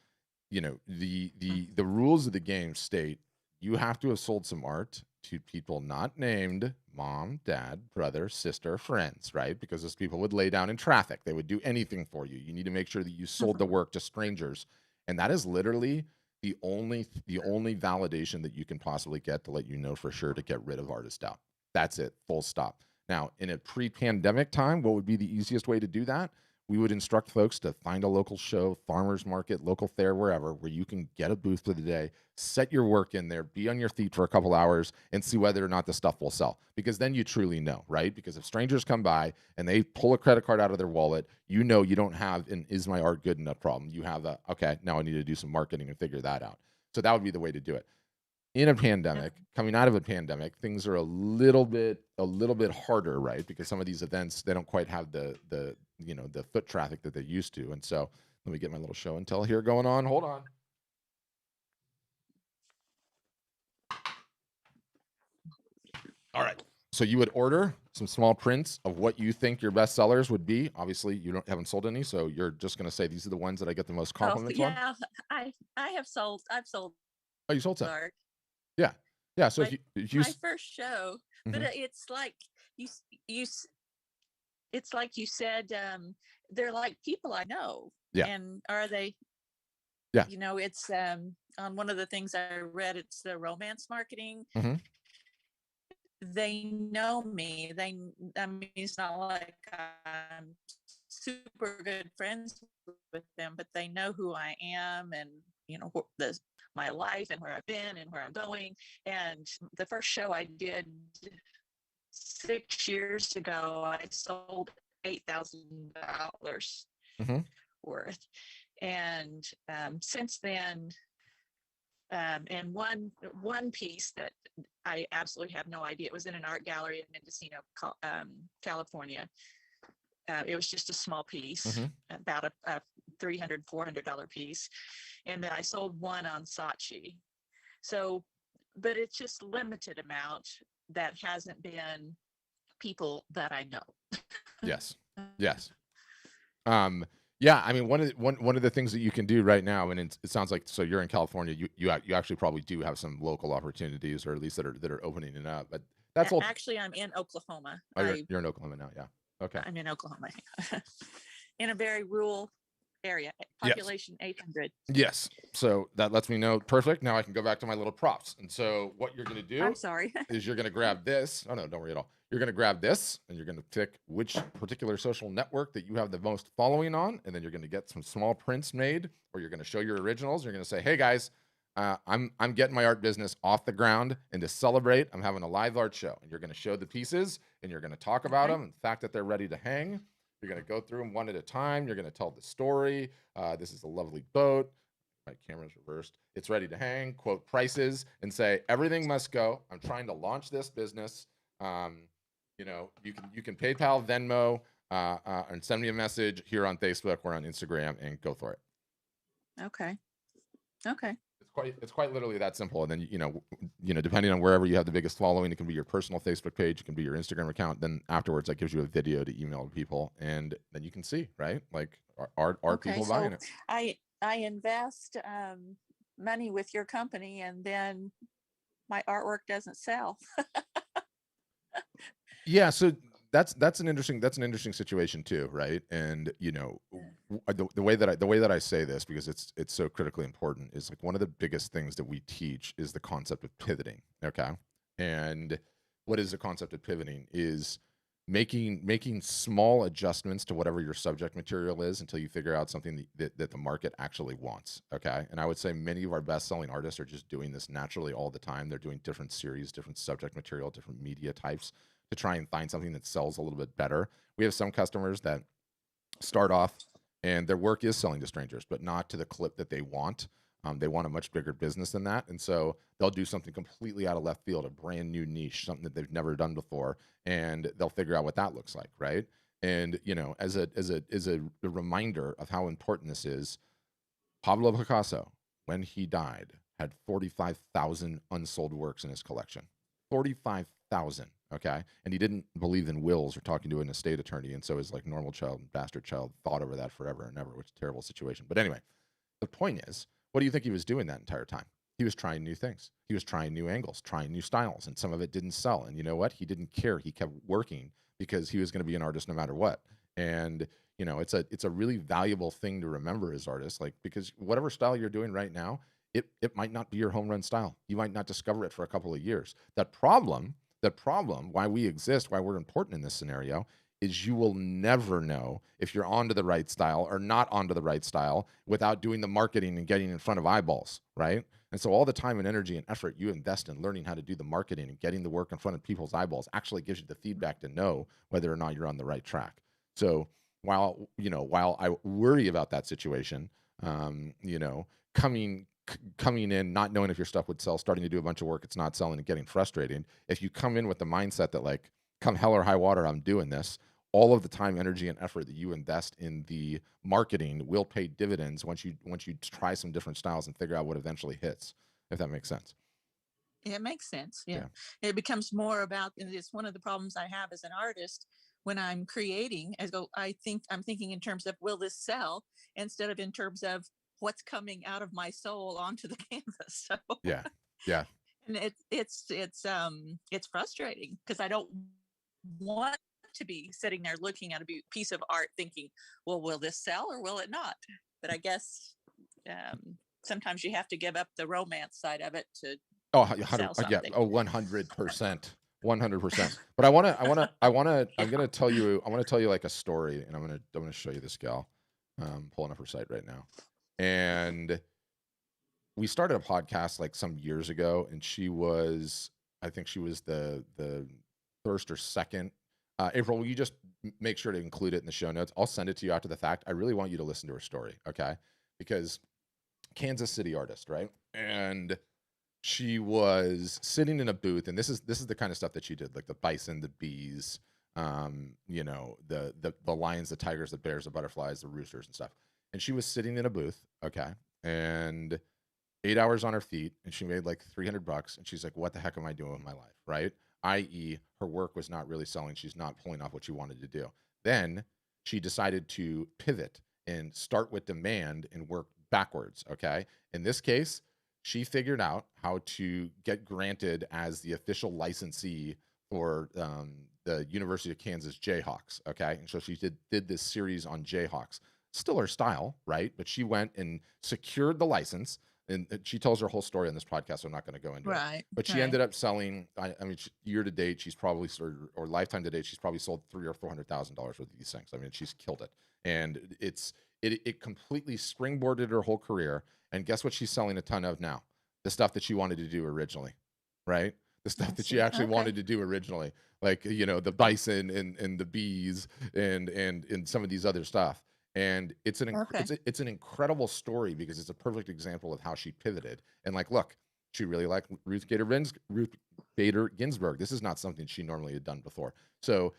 The rules of the game state you have to have sold some art to people not named mom, dad, brother, sister, friends, right? Because those people would lay down in traffic. They would do anything for you. You need to make sure that you sold the work to strangers. And that is literally the only validation that you can possibly get to let you know for sure to get rid of artist doubt. That's it, full stop. Now, in a pre-pandemic time, what would be the easiest way to do that we would instruct folks to find a local show, farmers market, local fair, wherever, where you can get a booth for the day, set your work in there, be on your feet for a couple hours, and see whether or not the stuff will sell. Because then you truly know, right? Because if strangers come by and they pull a credit card out of their wallet, you know you don't have an is my art good enough problem. You have a, okay, now I need to do some marketing and figure that out. So that would be the way to do it. In a pandemic, coming out of a pandemic, things are a little bit harder, right? Because some of these events, they don't quite have the foot traffic that they used to. And so let me get my little show and tell here going on. Hold on. All right. So you would order some small prints of what you think your best sellers would be. Obviously, you haven't sold any, so you're just going to say these are the ones that I get the most compliments on. Yeah, I've sold Oh, you sold some. art. Yeah. Yeah. So my, if you my first show, but it's like you it's like you said, they're like people I know. Yeah. And are they? Yeah. It's on one of the things I read, it's the romance marketing. They know me. I mean, it's not like I'm super good friends with them, but they know who I am and, my life and where I've been and where I'm going. And the first show I did 6 years ago, I sold $8,000 worth. And since then, and one piece that I absolutely have no idea, it was in an art gallery in Mendocino, California. It was just a small piece, about a $300, $400 piece. And then I sold one on Saatchi. So, but it's just limited amount that hasn't been people that I know. Yes. Yes. Yeah, I mean, one of the things that you can do right now, and it sounds like, so you're in California, you actually probably do have some local opportunities, or at least that are opening it up. But that's all. Actually, I'm in Oklahoma. Oh, you're in Oklahoma now, yeah. Okay. I'm in Oklahoma, in a very rural area, population 800. Yes. So that lets me know. Perfect. Now I can go back to my little props. And so what you're going to do, I'm sorry, is you're going to grab this. Oh no, don't worry at all. You're going to grab this and you're going to pick which particular social network that you have the most following on. And then you're going to get some small prints made, or you're going to show your originals. You're going to say, hey guys, I'm getting my art business off the ground, and to celebrate, I'm having a live art show. And you're going to show the pieces and you're going to talk about them and the fact that they're ready to hang. You're going to go through them one at a time. You're going to tell the story. This is a lovely boat. My camera's reversed. It's ready to hang. Quote prices and say everything must go. I'm trying to launch this business. You can PayPal, Venmo, and send me a message here on Facebook or on Instagram, and go for it. Okay. It's quite literally that simple. And then depending on wherever you have the biggest following, it can be your personal Facebook page, it can be your Instagram account. Then afterwards, that gives you a video to email to people, and then you can see, right? Like, are people buying it? I invest money with your company, and then my artwork doesn't sell. Yeah, so that's an interesting situation too, right? And the way that I say this, because it's so critically important, is like one of the biggest things that we teach is the concept of pivoting. Okay, and what is the concept of pivoting? Is making small adjustments to whatever your subject material is until you figure out something that the market actually wants. Okay, and I would say many of our best-selling artists are just doing this naturally all the time. They're doing different series, different subject material, different media types, to try and find something that sells a little bit better. We have some customers that start off and their work is selling to strangers, but not to the clip that they want. They want a much bigger business than that. And so they'll do something completely out of left field, a brand new niche, something that they've never done before. And they'll figure out what that looks like, right? And, as a reminder of how important this is, Pablo Picasso, when he died, had 45,000 unsold works in his collection. 45,000. Okay. And he didn't believe in wills or talking to an estate attorney. And so his like normal child and bastard child fought over that forever and ever, which is a terrible situation. But anyway, the point is, what do you think he was doing that entire time? He was trying new things. He was trying new angles, trying new styles, and some of it didn't sell. And you know what? He didn't care. He kept working because he was going to be an artist no matter what. And it's a really valuable thing to remember as artists, like, because whatever style you're doing right now, it might not be your home run style. You might not discover it for a couple of years. That problem, why we exist, why we're important in this scenario, is you will never know if you're onto the right style or not onto the right style without doing the marketing and getting in front of eyeballs, right? And so all the time and energy and effort you invest in learning how to do the marketing and getting the work in front of people's eyeballs actually gives you the feedback to know whether or not you're on the right track. So while I worry about that situation, coming in not knowing if your stuff would sell, starting to do a bunch of work, it's not selling and getting frustrated. If you come in with the mindset that like, come hell or high water, I'm doing this, all of the time, energy, and effort that you invest in the marketing will pay dividends once you try some different styles and figure out what eventually hits, if that makes sense. It makes sense. Yeah. It becomes more about, and it's one of the problems I have as an artist when I'm creating, I'm thinking in terms of, will this sell, instead of in terms of what's coming out of my soul onto the canvas. So yeah. And it's frustrating because I don't want to be sitting there looking at a piece of art thinking, well, will this sell or will it not? But I guess sometimes you have to give up the romance side of it to sell something. Yeah, 100%. 100%. But I'm gonna tell you like a story, and I'm gonna show you this gal. Pulling up her site right now. And we started a podcast like some years ago, and I think she was the first or second. April, will you just make sure to include it in the show notes? I'll send it to you after the fact. I really want you to listen to her story, okay? Because Kansas City artist, right? And she was sitting in a booth, and this is the kind of stuff that she did, like the bison, the bees, the lions, the tigers, the bears, the butterflies, the roosters, and stuff. And she was sitting in a booth, okay, and 8 hours on her feet, and she made like $300, and she's like, "What the heck am I doing with my life?" Right? I.e., her work was not really selling. She's not pulling off what she wanted to do. Then she decided to pivot and start with demand and work backwards. Okay, in this case, she figured out how to get granted as the official licensee for the University of Kansas Jayhawks. Okay, and so she did this series on Jayhawks. Still her style, right? But she went and secured the license. And she tells her whole story on this podcast, so I'm not going to go into it. But she ended up selling. I mean, year to date, she's probably or lifetime to date, she's probably sold $300,000 or $400,000 worth of these things. I mean, she's killed it, and it completely springboarded her whole career. And guess what she's selling a ton of now? The stuff that she wanted to do originally, right? The stuff that she actually wanted to do originally, like the bison and the bees and some of these other stuff. And it's an incredible story because it's a perfect example of how she pivoted. And like, look, she really liked Ruth Bader Ginsburg. This is not something she normally had done before. So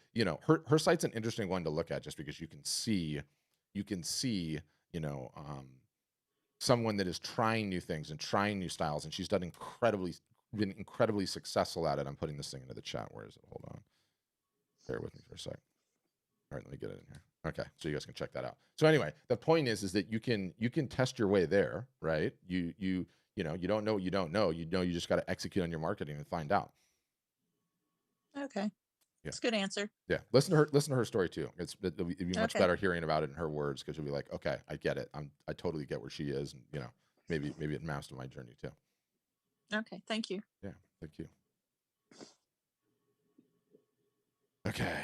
her site's an interesting one to look at, just because you can see someone that is trying new things and trying new styles, and she's been incredibly successful at it. I'm putting this thing into the chat. Where is it? Hold on, bear with me for a sec. All right, let me get it in here. Okay, so you guys can check that out. So anyway, the point is that you can test your way there, right? You don't know what you don't know. You just got to execute on your marketing and find out. Okay. Yeah. It's a good answer. Yeah, listen to her story too. It'll be much better hearing about it in her words, because you'll be like, okay, I get it. I totally get where she is, and maybe it maps to my journey too. Okay, thank you. Yeah, thank you. Okay.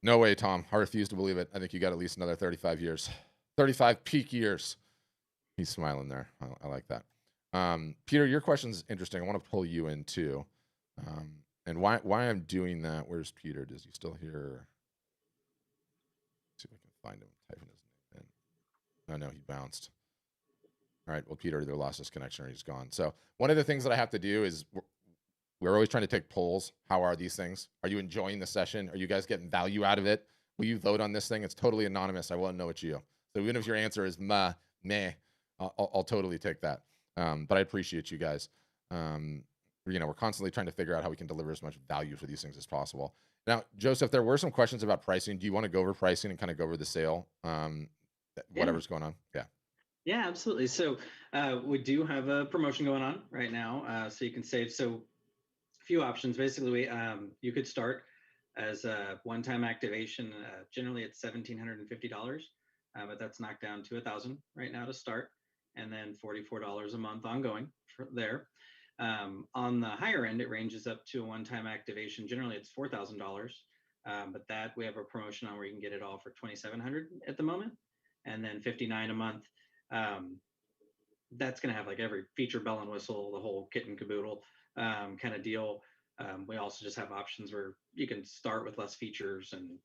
No way, Tom. I refuse to believe it. I think you got at least another 35 years. 35 peak years. He's smiling there. I like that. Peter, your question's interesting. I want to pull you in too. And why I'm doing that, where's Peter? Is he still here? Let's see if I can find him. Typing his name in. Oh, no, he bounced. All right, well, Peter either lost his connection or he's gone. So one of the things that I have to do is we're always trying to take polls. How are these things? Are you enjoying the session? Are you guys getting value out of it? Will you vote on this thing? It's totally anonymous. I won't know it's you. So even if your answer is meh, I'll totally take that. But I appreciate you guys. We're constantly trying to figure out how we can deliver as much value for these things as possible. Now, Joseph, there were some questions about pricing. Do you want to go over pricing and kind of go over the sale? Whatever's going on. Yeah. Yeah, absolutely. So we do have a promotion going on right now. So you can save. So few options. Basically, you could start as a one-time activation. Generally, it's $1,750, but that's knocked down to $1,000 right now to start, and then $44 a month ongoing there. On the higher end, it ranges up to a one-time activation. Generally, it's $4,000 But that we have a promotion on where you can get it all for $2,700 at the moment, and then $59 a month. That's going to have like every feature, bell and whistle, the whole kit and caboodle kind of deal. We also just have options where you can start with less features and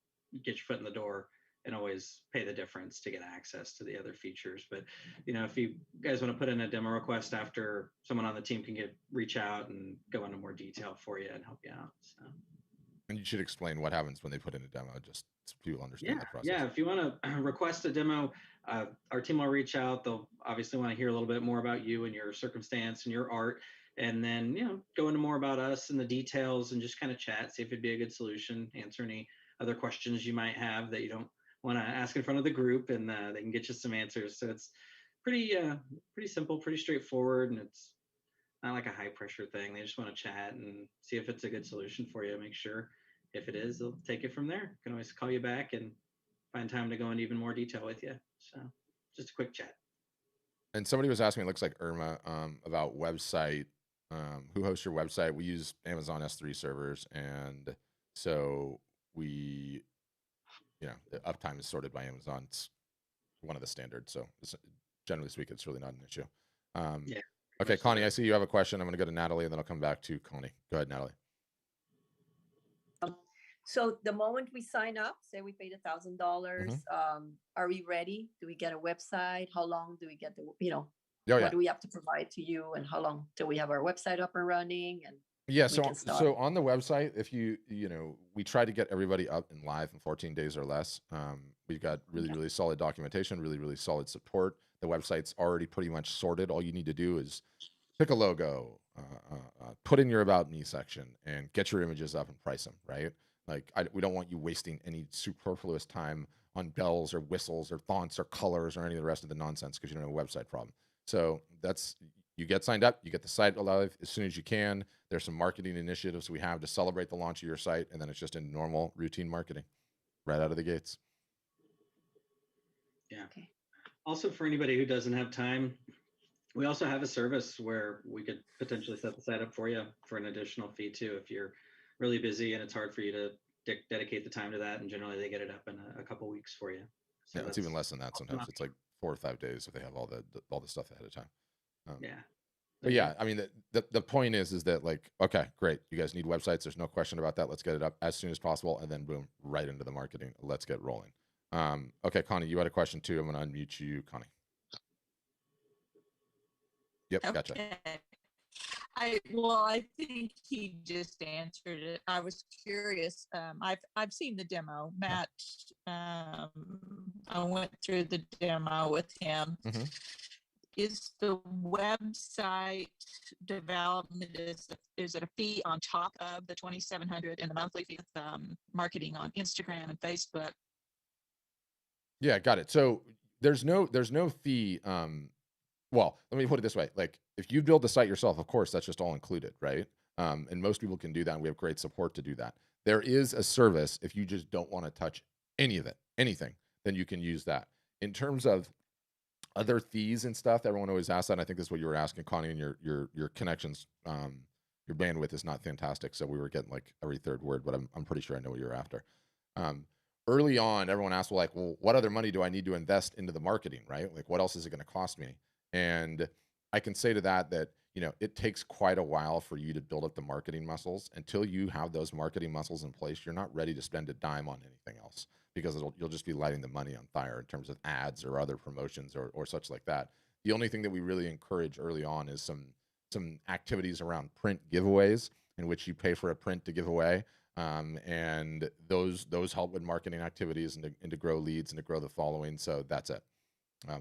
get your foot in the door and always pay the difference to get access to the other features. But if you guys want to put in a demo request after, someone on the team can reach out and go into more detail for you and help you out. So. And you should explain what happens when they put in a demo, just so people understand the process. Yeah, if you want to request a demo, our team will reach out. They'll obviously want to hear a little bit more about you and your circumstance and your art, and then go into more about us and the details and just kind of chat, see if it'd be a good solution, answer any other questions you might have that you don't want to ask in front of the group, and they can get you some answers. So it's pretty simple, pretty straightforward, and it's not like a high pressure thing. They just want to chat and see if it's a good solution for you. Make sure if it is, they'll take it from there. Can always call you back and find time to go into even more detail with you. So just a quick chat. And somebody was asking, it looks like Irma, about website. Who hosts your website? We use Amazon S3 servers, and so we, the uptime is sorted by Amazon. It's one of the standards, so generally speaking, it's really not an issue. Yeah. Okay, Connie, I see you have a question. I'm going to go to Natalie, and then I'll come back to Connie. Go ahead, Natalie. So the moment we sign up, say we paid $1,000, are we ready? Do we get a website? How long do we get what do we have to provide to you, and how long till we have our website up and running? And so on the website, if we try to get everybody up and live in 14 days or less. We've got really solid documentation, really solid support. The website's already pretty much sorted. All you need to do is pick a logo, put in your About Me section, and get your images up and price them, right? Like, we don't want you wasting any superfluous time on bells or whistles or fonts or colors or any of the rest of the nonsense because you don't have a website problem. So you get signed up, you get the site live as soon as you can. There's some marketing initiatives we have to celebrate the launch of your site, and then it's just in normal routine marketing right out of the gates. Yeah. Okay. Also, for anybody who doesn't have time, we also have a service where we could potentially set the site up for you for an additional fee too, if you're really busy and it's hard for you to dedicate the time to that. And generally they get it up in a couple weeks for you. So it's even less than that. Sometimes it's like 4 or 5 days if they have all the stuff ahead of time. But yeah, I mean, the point is that, like, okay, great. You guys need websites. There's no question about that. Let's get it up as soon as possible. And then boom, right into the marketing. Let's get rolling. Okay, Connie, you had a question too. I'm going to unmute you, Connie. Yep, okay. Gotcha. I think he just answered it. I was curious. I've seen the demo. Matt, I went through the demo with him. Is the website development, is it a fee on top of the $2,700 and the monthly fee with marketing on Instagram and Facebook? Yeah, got it. So there's no fee. Well, let me put it this way. Like, if you build the site yourself, of course, that's just all included, right? And most people can do that, and we have great support to do that. There is a service if you just don't want to touch any of it, anything, then you can use that. In terms of other fees and stuff, everyone always asks that. And I think this is what you were asking, Connie, and your connections, your bandwidth is not fantastic. So we were getting like every third word, but I'm pretty sure I know what you're after. Early on, everyone asked, well, what other money do I need to invest into the marketing, right? Like, what else is it going to cost me? And I can say to that, it takes quite a while for you to build up the marketing muscles. Until you have those marketing muscles in place, you're not ready to spend a dime on anything else, because you'll just be lighting the money on fire in terms of ads or other promotions or such like that. The only thing that we really encourage early on is some activities around print giveaways, in which you pay for a print to give away. And those help with marketing activities and to grow leads and to grow the following. So that's it.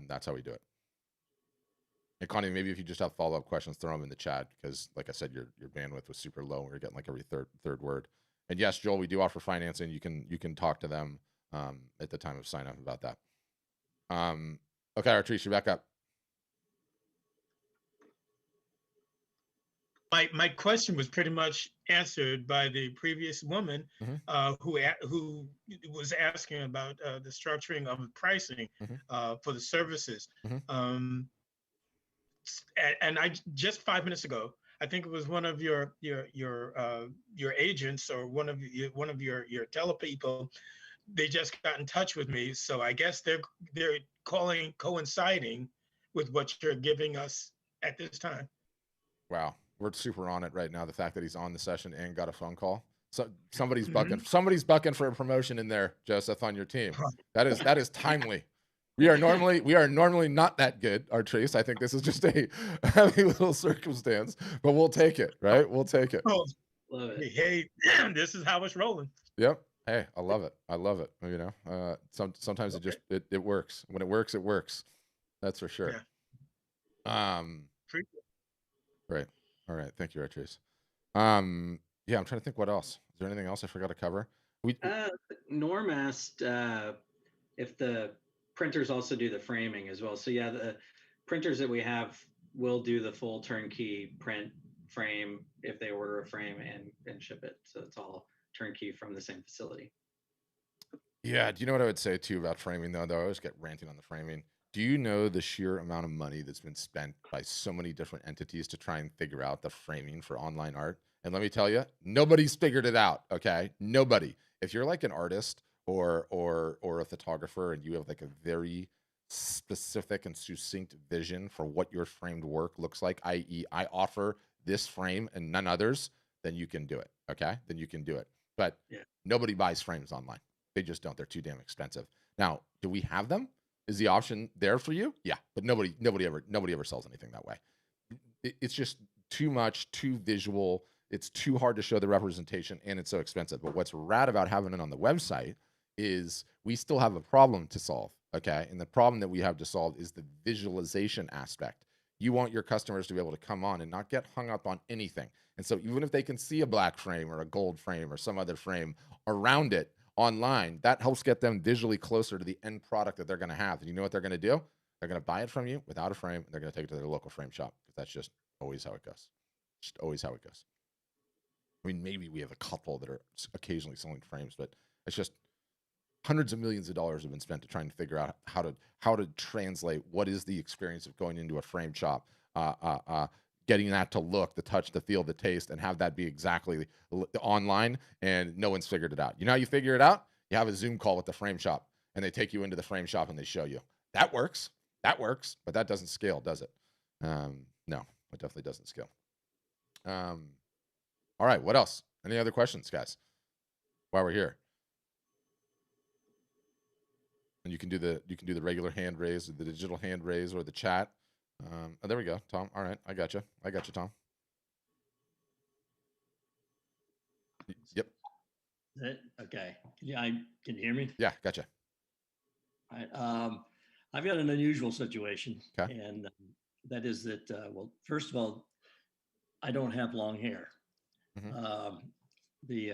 That's how we do it. And Connie, maybe if you just have follow-up questions, throw them in the chat, because like I said, your bandwidth was super low and we were getting like every third word. And yes, Joel, we do offer financing. You can talk to them at the time of sign up about that. Okay, Artrice, you're back up. My question was pretty much answered by the previous woman who was asking about the structuring of the pricing for the services. And I just 5 minutes ago, I think it was one of your agents or one of your tele people. They just got in touch with me, so I guess they're coinciding with what you're giving us at this time. Wow, we're super on it right now. The fact that he's on the session and got a phone call. So somebody's bucking for a promotion in there, Joseph, on your team. That is timely. We are normally not that good, Artrice. I think this is just a happy little circumstance, but we'll take it, right? We'll take it. Oh, Love it. hey, this is how it's rolling. Yep. Hey, I love it. I love it. You know, sometimes it works. When it works, it works. That's for sure. Yeah. Great. All right. Thank you, Artrice. Yeah, I'm trying to think what else. Is there anything else I forgot to cover? Norm asked if the printers also do the framing as well. So yeah, the printers that we have will do the full turnkey print frame if they order a frame and ship it. So it's all turnkey from the same facility. Yeah. Do you know what I would say too about framing though? I always get ranting on the framing. Do you know the sheer amount of money that's been spent by so many different entities to try and figure out the framing for online art? And let me tell you, nobody's figured it out. Okay, nobody. If you're like an artist or a photographer and you have like a very specific and succinct vision for what your framed work looks like, i.e., I offer this frame and none others, then you can do it. Okay, then you can do it. But nobody buys frames online. They just don't. They're too damn expensive. Now, do we have them? Is the option there for you? Yeah, but nobody ever sells anything that way. It's just too much, too visual. It's too hard to show the representation, and it's so expensive. But what's rad about having it on the website is we still have a problem to solve, okay? And the problem that we have to solve is the visualization aspect. You want your customers to be able to come on and not get hung up on anything. And so even if they can see a black frame or a gold frame or some other frame around it online, that helps get them visually closer to the end product that they're going to have. And you know what they're going to do? They're going to buy it from you without a frame. And they're going to take it to their local frame shop because that's just always how it goes. Just always how it goes. I mean, maybe we have a couple that are occasionally selling frames, but it's just hundreds of millions of dollars have been spent to try and figure out how to translate what is the experience of going into a frame shop, getting that to look, the touch, the feel, the taste, and have that be exactly online, and no one's figured it out. You know how you figure it out? You have a Zoom call with the frame shop, and they take you into the frame shop and they show you. That works, but that doesn't scale, does it? No, it definitely doesn't scale. All right, what else? Any other questions, guys? While we're here, and you can do the regular hand raise, or the digital hand raise, or the chat. Oh, there we go, Tom. All right, I got you, Tom. Yep. Is it? Okay. Can you hear me? Yeah, gotcha. All right. I've got an unusual situation, okay. And that is that, well, first of all, I don't have long hair. Mm-hmm. The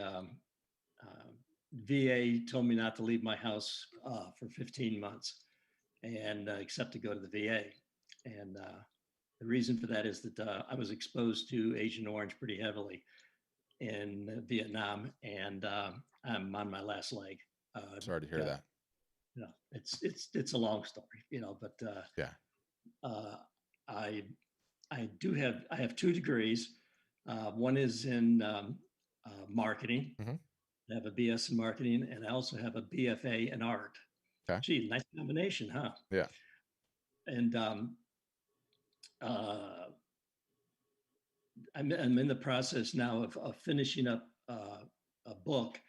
VA told me not to leave my house for 15 months, and except to go to the VA. And the reason for that is that I was exposed to Agent Orange pretty heavily in Vietnam, and I'm on my last leg. Sorry to hear that. You know, it's a long story, you know, but yeah. I have 2 degrees. One is in marketing. Mm-hmm. I have a BS in marketing, and I also have a BFA in art. Okay. Gee, nice combination, huh? Yeah. And I'm in the process now of finishing up a book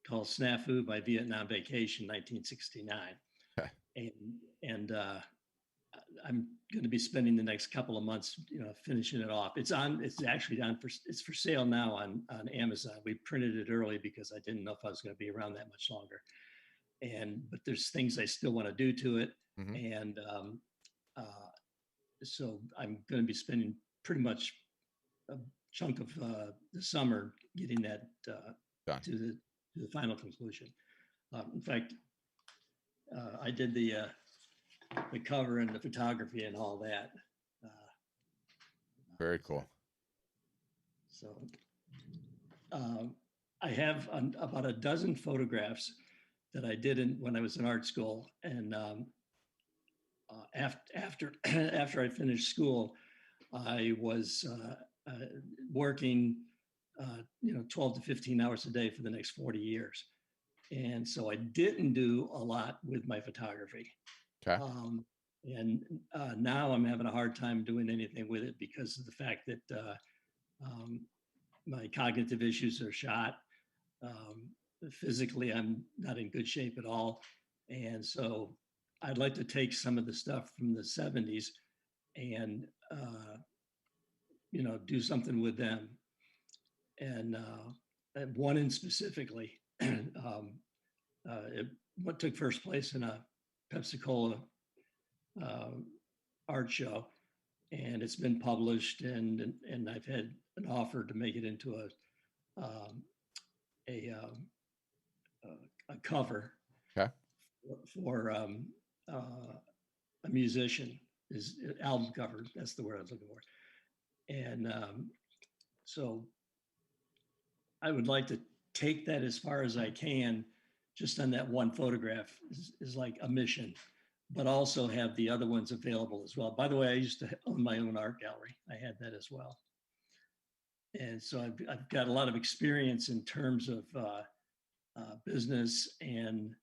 called Snafu by Vietnam Vacation, 1969. Okay. And I'm going to be spending the next couple of months, you know, finishing it off. It's actually it's for sale now on Amazon. We printed it early because I didn't know if I was going to be around that much longer. But there's things I still want to do to it. Mm-hmm. And so I'm going to be spending pretty much a chunk of the summer getting that to the final conclusion. In fact, I did the cover and the photography and all that. Very cool. So I have about a dozen photographs that I did when I was in art school. And after I finished school, I was working, 12 to 15 hours a day for the next 40 years. And so I didn't do a lot with my photography. Okay. And now I'm having a hard time doing anything with it because of the fact that my cognitive issues are shot. Physically, I'm not in good shape at all. And so I'd like to take some of the stuff from the 70s and, do something with them. And one in specifically, what took first place in a Pepsi Cola art show, and it's been published, and I've had an offer to make it into a cover. Okay. For a musician, is album cover. That's the word I was looking for. And so I would like to take that as far as I can, just on that one photograph is like a mission, but also have the other ones available as well. By the way, I used to own my own art gallery. I had that as well. And so I've got a lot of experience in terms of business, and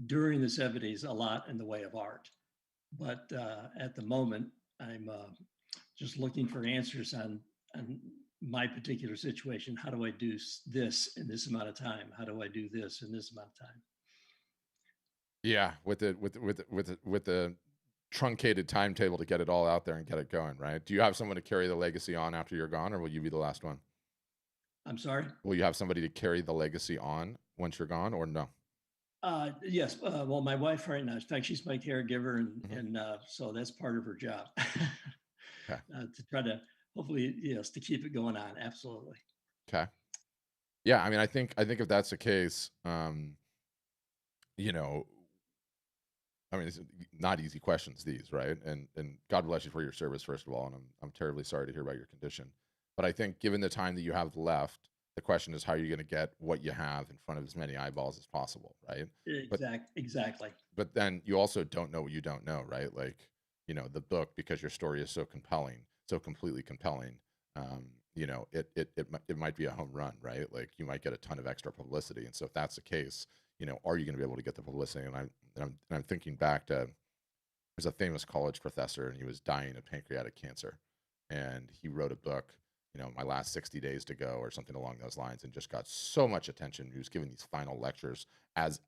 during the 70s, a lot in the way of art. But at the moment, I'm just looking for answers on my particular situation. How do I do this in this amount of time? How do I do this in this amount of time? Yeah, with the truncated timetable to get it all out there and get it going, right? Do you have someone to carry the legacy on after you're gone, or will you be the last one? I'm sorry? Will you have somebody to carry the legacy on once you're gone, or no? Yes. Well, my wife right now, in fact, she's my caregiver, and so that's part of her job. Okay. To try to hopefully, yes, to keep it going on. Absolutely. Okay. Yeah, I mean, I think if that's the case, I mean, it's not easy questions, these, right? And God bless you for your service, first of all. And I'm terribly sorry to hear about your condition. But I think given the time that you have left, the question is how you're going to get what you have in front of as many eyeballs as possible, right? Exactly. But then you also don't know what you don't know, right? Like, the book, because your story is so compelling, so completely compelling, it might be a home run, right? Like, you might get a ton of extra publicity. And so if that's the case, are you going to be able to get the publicity? And I'm thinking back to, there's a famous college professor, and he was dying of pancreatic cancer, and he wrote a book, My Last 60 Days to Go, or something along those lines, and just got so much attention. He was giving these final lectures as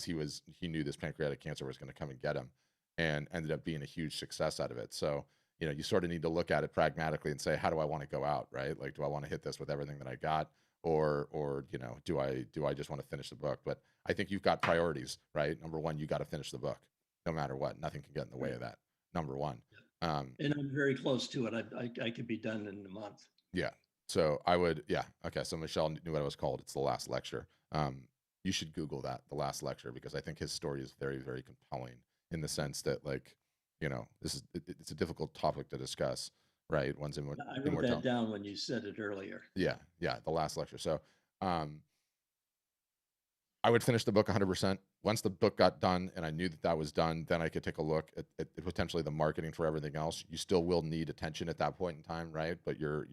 he knew this pancreatic cancer was going to come and get him, and ended up being a huge success out of it. So, you sort of need to look at it pragmatically and say, how do I want to go out, right? Like, do I want to hit this with everything that I got? Or do I just want to finish the book? But I think you've got priorities, right? Number one, you got to finish the book, no matter what. Nothing can get in the way of that. Number one. And I'm very close to it. I could be done in a month. Yeah. So I would, yeah. Okay. So Michelle knew what it was called. It's The Last Lecture. You should Google that, The Last Lecture, because I think his story is very, very compelling, in the sense that, like, it's a difficult topic to discuss. Right. I wrote that down when you said it earlier. Yeah. The Last Lecture. So, I would finish the book 100%. Once the book got done and I knew that was done, then I could take a look at potentially the marketing for everything else. You still will need attention at that point in time, right? But your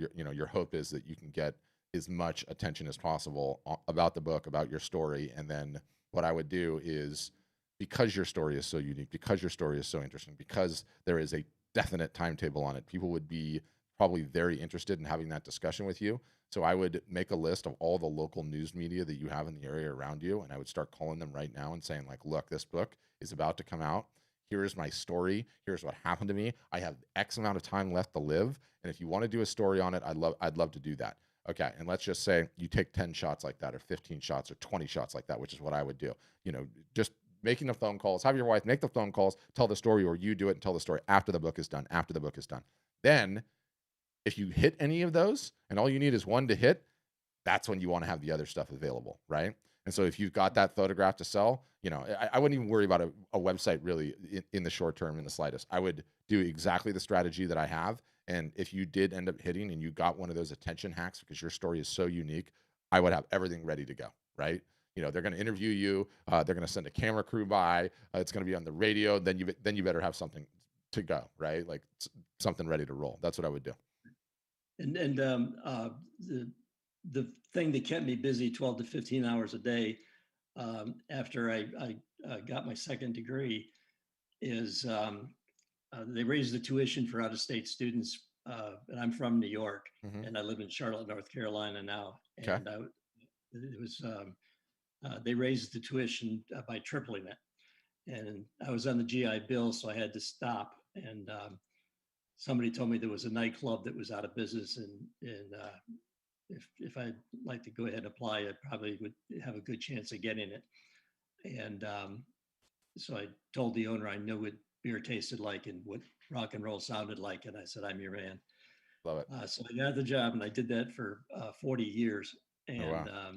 hope is that you can get as much attention as possible about the book, about your story. And then what I would do is, because your story is so unique, because your story is so interesting, because there is a definite timetable on it, people would be probably very interested in having that discussion with you. So I would make a list of all the local news media that you have in the area around you, and I would start calling them right now and saying, like, look, this book is about to come out. Here's my story. Here's what happened to me. I have X amount of time left to live, and if you want to do a story on it, I'd love to do that. Okay, and let's just say you take 10 shots like that, or 15 shots, or 20 shots like that, which is what I would do. Just making the phone calls, have your wife make the phone calls, tell the story, or you do it and tell the story after the book is done. Then, if you hit any of those, and all you need is one to hit, that's when you want to have the other stuff available, right? And so if you've got that photograph to sell, I wouldn't even worry about a website really in the short term, in the slightest. I would do exactly the strategy that I have. And if you did end up hitting and you got one of those attention hacks because your story is so unique, I would have everything ready to go, right? They're going to interview you. They're going to send a camera crew by. It's going to be on the radio. Then you better have something to go, right? Like something ready to roll. That's what I would do. The thing that kept me busy 12 to 15 hours a day after I got my second degree is they raised the tuition for out-of-state students. And I'm from New York, and I live in Charlotte, North Carolina now. And it was they raised the tuition by tripling it. And I was on the GI Bill, so I had to stop. And somebody told me there was a nightclub that was out of business, and if I'd like to go ahead and apply, I probably would have a good chance of getting it. And so I told the owner I knew what beer tasted like and what rock and roll sounded like, and I said, "I'm your man." Love it. So I got the job, and I did that for 40 years. And oh,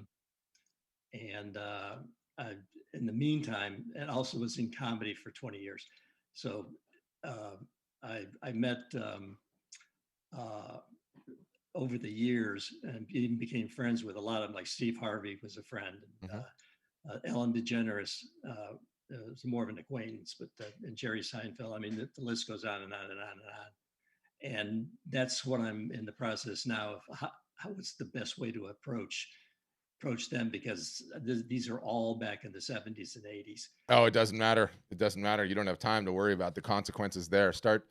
wow. I, in the meantime, and also was in comedy for 20 years. So I met over the years and even became friends with a lot of them, like Steve Harvey was a friend. Ellen DeGeneres was more of an acquaintance, but and Jerry Seinfeld. I mean, the list goes on and on and on and on. And that's what I'm in the process now of what's the best way to approach them, because these are all back in the 70s and 80s. Oh, it doesn't matter. It doesn't matter. You don't have time to worry about the consequences there. Start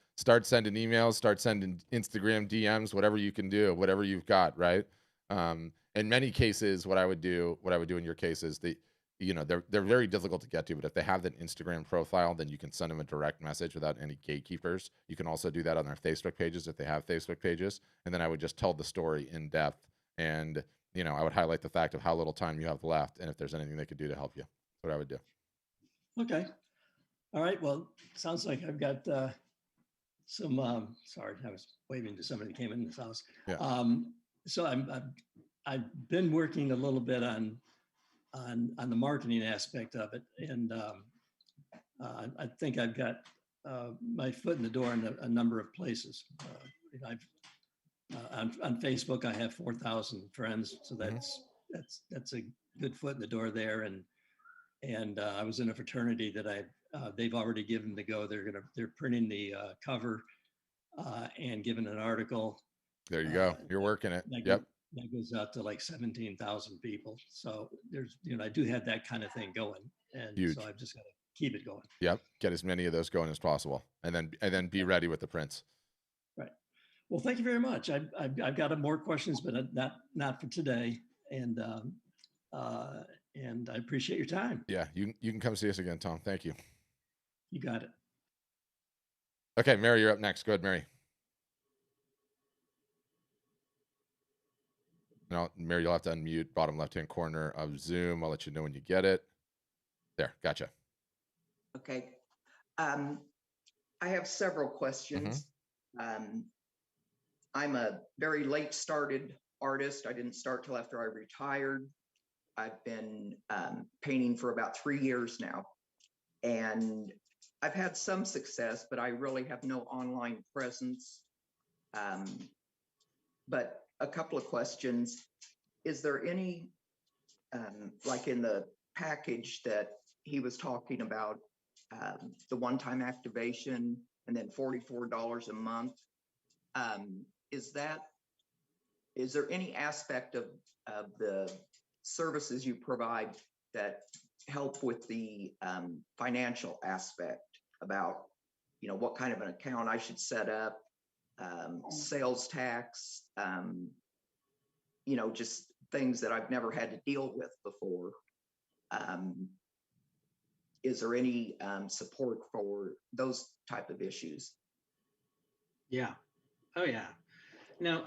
sending emails, start sending Instagram DMs, whatever you can do, whatever you've got, right? In many cases, what I would do in your case is they're very difficult to get to, but if they have that Instagram profile, then you can send them a direct message without any gatekeepers. You can also do that on their Facebook pages if they have Facebook pages. And then I would just tell the story in depth, and I would highlight the fact of how little time you have left, and if there's anything they could do to help you. That's what I would do. Okay. All right. Well, sounds like I've got some. Sorry, I was waving to somebody that came in this house. Yeah. So I've been working a little bit on the marketing aspect of it, and I think I've got my foot in the door in a number of places. On Facebook, I have 4,000 friends, so that's a good foot in the door there. And I was in a fraternity that they've already given the go. They're printing the cover and giving an article. There you go. You're working it. Yep. That goes out to like 17,000 people. So there's, I do have that kind of thing going, and Huge. So I've just got to keep it going. Yep. Get as many of those going as possible, and then be ready with the prints. Right. Well, thank you very much. I've got more questions, but not for today. And I appreciate your time. Yeah, you can come see us again, Tom. Thank you. You got it. Okay, Mary, you're up next. Go ahead, Mary. No, Mary, you'll have to unmute bottom left-hand corner of Zoom. I'll let you know when you get it. There, gotcha. Okay. I have several questions. I'm a very late started artist. I didn't start till after I retired. I've been painting for about 3 years now, and I've had some success, but I really have no online presence. But a couple of questions. Is there any, like in the package that he was talking about, the one-time activation and then $44 a month, is there any aspect of the services you provide that help with the financial aspect about, what kind of an account I should set up, sales tax, just things that I've never had to deal with before? Is there any support for those type of issues? Yeah. Oh yeah. Now,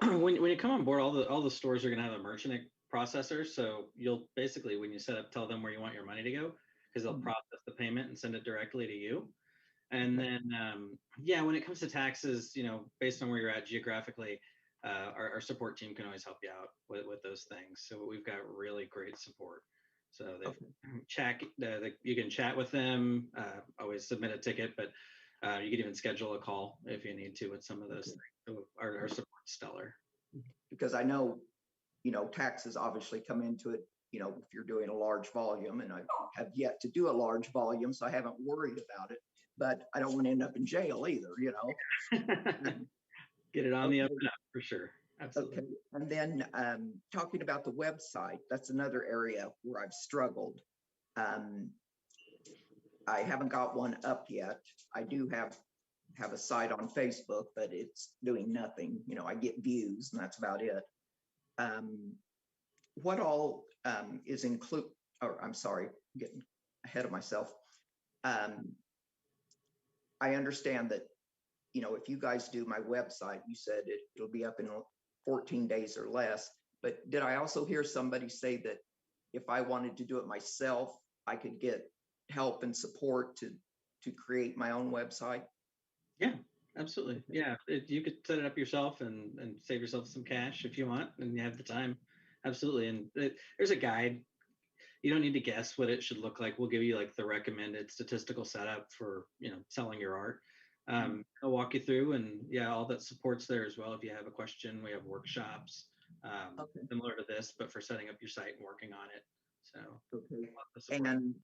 when you come on board, all the stores are going to have a merchant processor. So you'll basically, when you set up, tell them where you want your money to go, because they'll process the payment and send it directly to you. And then, when it comes to taxes, based on where you're at geographically, our support team can always help you out with those things. So we've got really great support. So you can chat with them, always submit a ticket, but you can even schedule a call if you need to with some of those things. So our support's stellar. Because I know, taxes obviously come into it, if you're doing a large volume, and I have yet to do a large volume, so I haven't worried about it, but I don't want to end up in jail either, Get it on the up and up for sure. Absolutely. Okay. And then talking about the website, that's another area where I've struggled. I haven't got one up yet. I do have a site on Facebook, but it's doing nothing. You know, I get views and that's about it. What all is include, or I'm sorry, I'm getting ahead of myself. I understand that, you know, if you guys do my website, you said it'll be up in 14 days or less. But did I also hear somebody say that if I wanted to do it myself, I could get help and support to create my own website? Yeah, absolutely. Yeah, you could set it up yourself and save yourself some cash if you want, and you have the time. Absolutely. And there's a guide. You don't need to guess what it should look like. We'll give you like the recommended statistical setup for, you know, selling your art. I'll walk you through, and yeah, all that support's there as well. If you have a question, we have workshops similar to this, but for setting up your site and working on it. So okay. And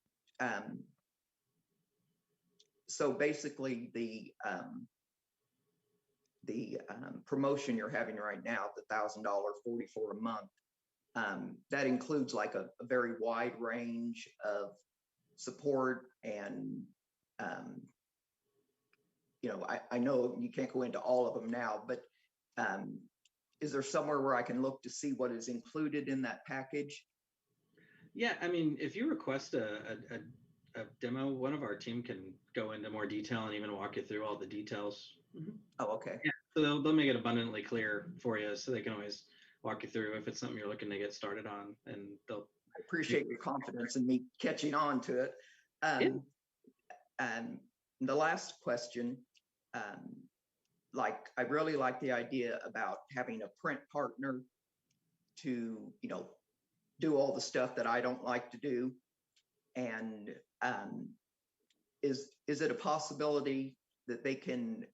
so basically the promotion you're having right now, the $1,000 $44 a month, that includes like a very wide range of support and you know, I know you can't go into all of them now, but is there somewhere where I can look to see what is included in that package? Yeah, I mean, if you request a demo, one of our team can go into more detail and even walk you through all the details. Oh, okay. Yeah, so they'll make it abundantly clear for you, so they can always walk you through if it's something you're looking to get started on, and they'll. I appreciate your confidence in me catching on to it. And the last question, like I really like the idea about having a print partner to, you know, do all the stuff that I don't like to do. And is it a possibility that they can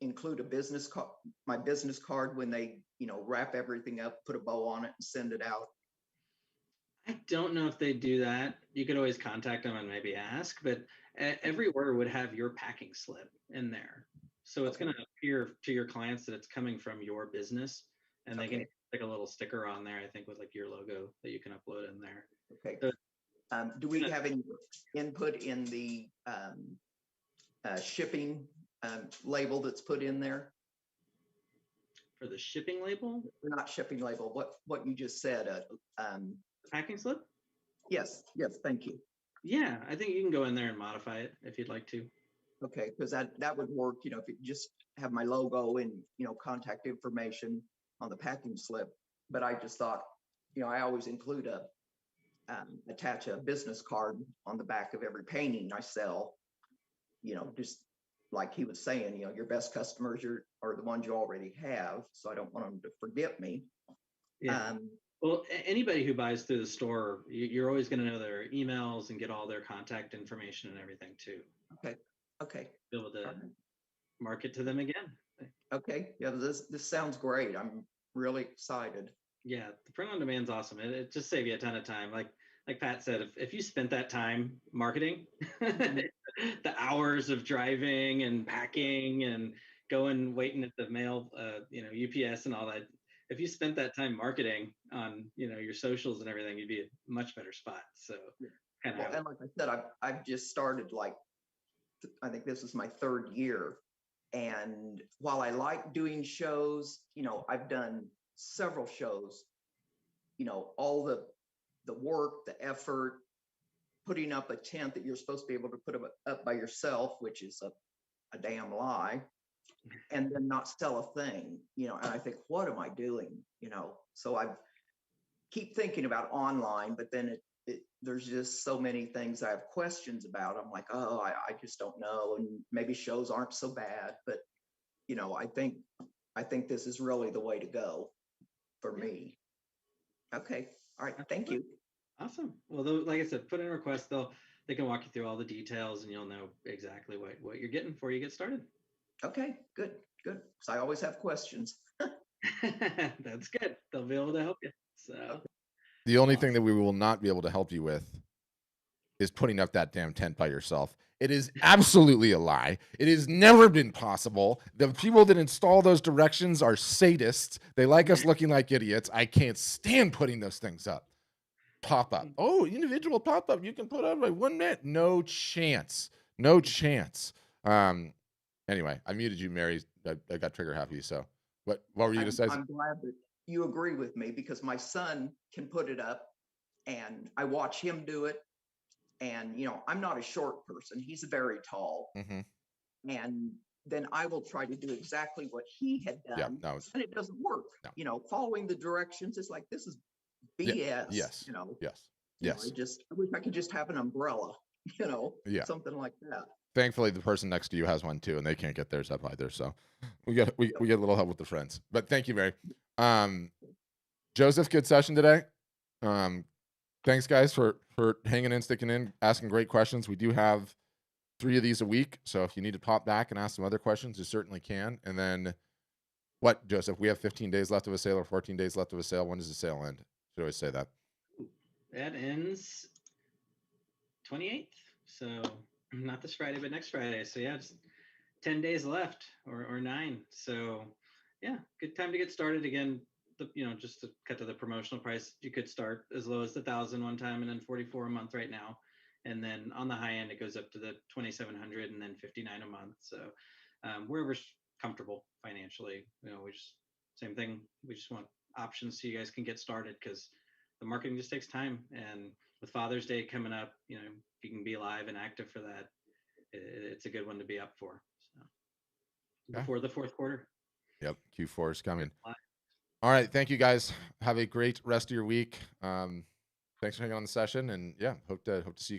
include a business card, my business card, when they, you know, wrap everything up, put a bow on it and send it out? I don't know if they do that. You could always contact them and maybe ask, but every order would have your packing slip in there. So it's going to appear to your clients that it's coming from your business, and they can stick a little sticker on there, I think, with like your logo that you can upload in there. Okay. So, do we have any input in the shipping label that's put in there? For the shipping label? Not shipping label, what you just said. Packing slip? Yes, thank you. Yeah, I think you can go in there and modify it if you'd like to. Okay, because that would work, you know, if you just have my logo and, you know, contact information on the packing slip. But I just thought, you know, I always include attach a business card on the back of every painting I sell, you know, just like he was saying, you know, your best customers are the ones you already have. So I don't want them to forget me. Yeah. Well, anybody who buys through the store, you're always going to know their emails and get all their contact information and everything too. Okay. Be able to market to them again. Okay. Yeah, this sounds great. I'm really excited. Yeah, the print on demand's awesome. It just saves you a ton of time. Like Pat said, if you spent that time marketing, the hours of driving and packing and going, waiting at the mail, you know, UPS and all that, if you spent that time marketing on, you know, your socials and everything, you'd be a much better spot. So and like I said, I've just started, like, I think this is my third year. And while I like doing shows, you know, I've done several shows, you know, all the work, the effort, putting up a tent that you're supposed to be able to put up by yourself, which is a damn lie, and then not sell a thing, you know. And I think, what am I doing? You know, so I keep thinking about online, but then there's just so many things I have questions about. I'm like, oh, I just don't know. And maybe shows aren't so bad, but, you know, I think this is really the way to go for me. Okay. All right. Thank you. Awesome. Well, like I said, put in a request. They can walk you through all the details, and you'll know exactly what you're getting before you get started. Okay, good. Because I always have questions. That's good. They'll be able to help you. So the only thing that we will not be able to help you with is putting up that damn tent by yourself. It is absolutely a lie. It has never been possible. The people that install those directions are sadists. They like us looking like idiots. I can't stand putting those things up. Pop up. Oh, individual pop up. You can put up by 1 minute. No chance. No chance. Anyway, I muted you, Mary. I got trigger happy. So what were you to say? I'm glad that you agree with me, because my son can put it up and I watch him do it. And, you know, I'm not a short person. He's very tall. And then I will try to do exactly what he had done. And it doesn't work. No. You know, following the directions is like, this is BS. Yes. You know, yes. You know, I wish I could just have an umbrella, you know, something like that. Thankfully, the person next to you has one too, and they can't get theirs up either. So we get a little help with the friends. But thank you, Mary. Joseph, good session today. Thanks, guys, for hanging in, sticking in, asking great questions. We do have 3 of these a week, so if you need to pop back and ask some other questions, you certainly can. And then, what, Joseph? We have 15 days left of a sale or 14 days left of a sale. When does the sale end? Should always say that. That ends 28th, so not this Friday, but next Friday. So yeah, just 10 days left, or 9. So yeah, good time to get started again. Just to cut to the promotional price, you could start as low as $1,000 one time, and then $44 a month right now. And then on the high end, it goes up to the $2,700 and then $59 a month. So wherever's comfortable financially, we just, same thing. We just want options so you guys can get started, because the marketing just takes time. And with Father's Day coming up, if you can be live and active for that, it's a good one to be up for. So before the fourth quarter. Yep, Q4 is coming. All right, thank you guys. Have a great rest of your week. Thanks for hanging on the session, and yeah, hope to see you guys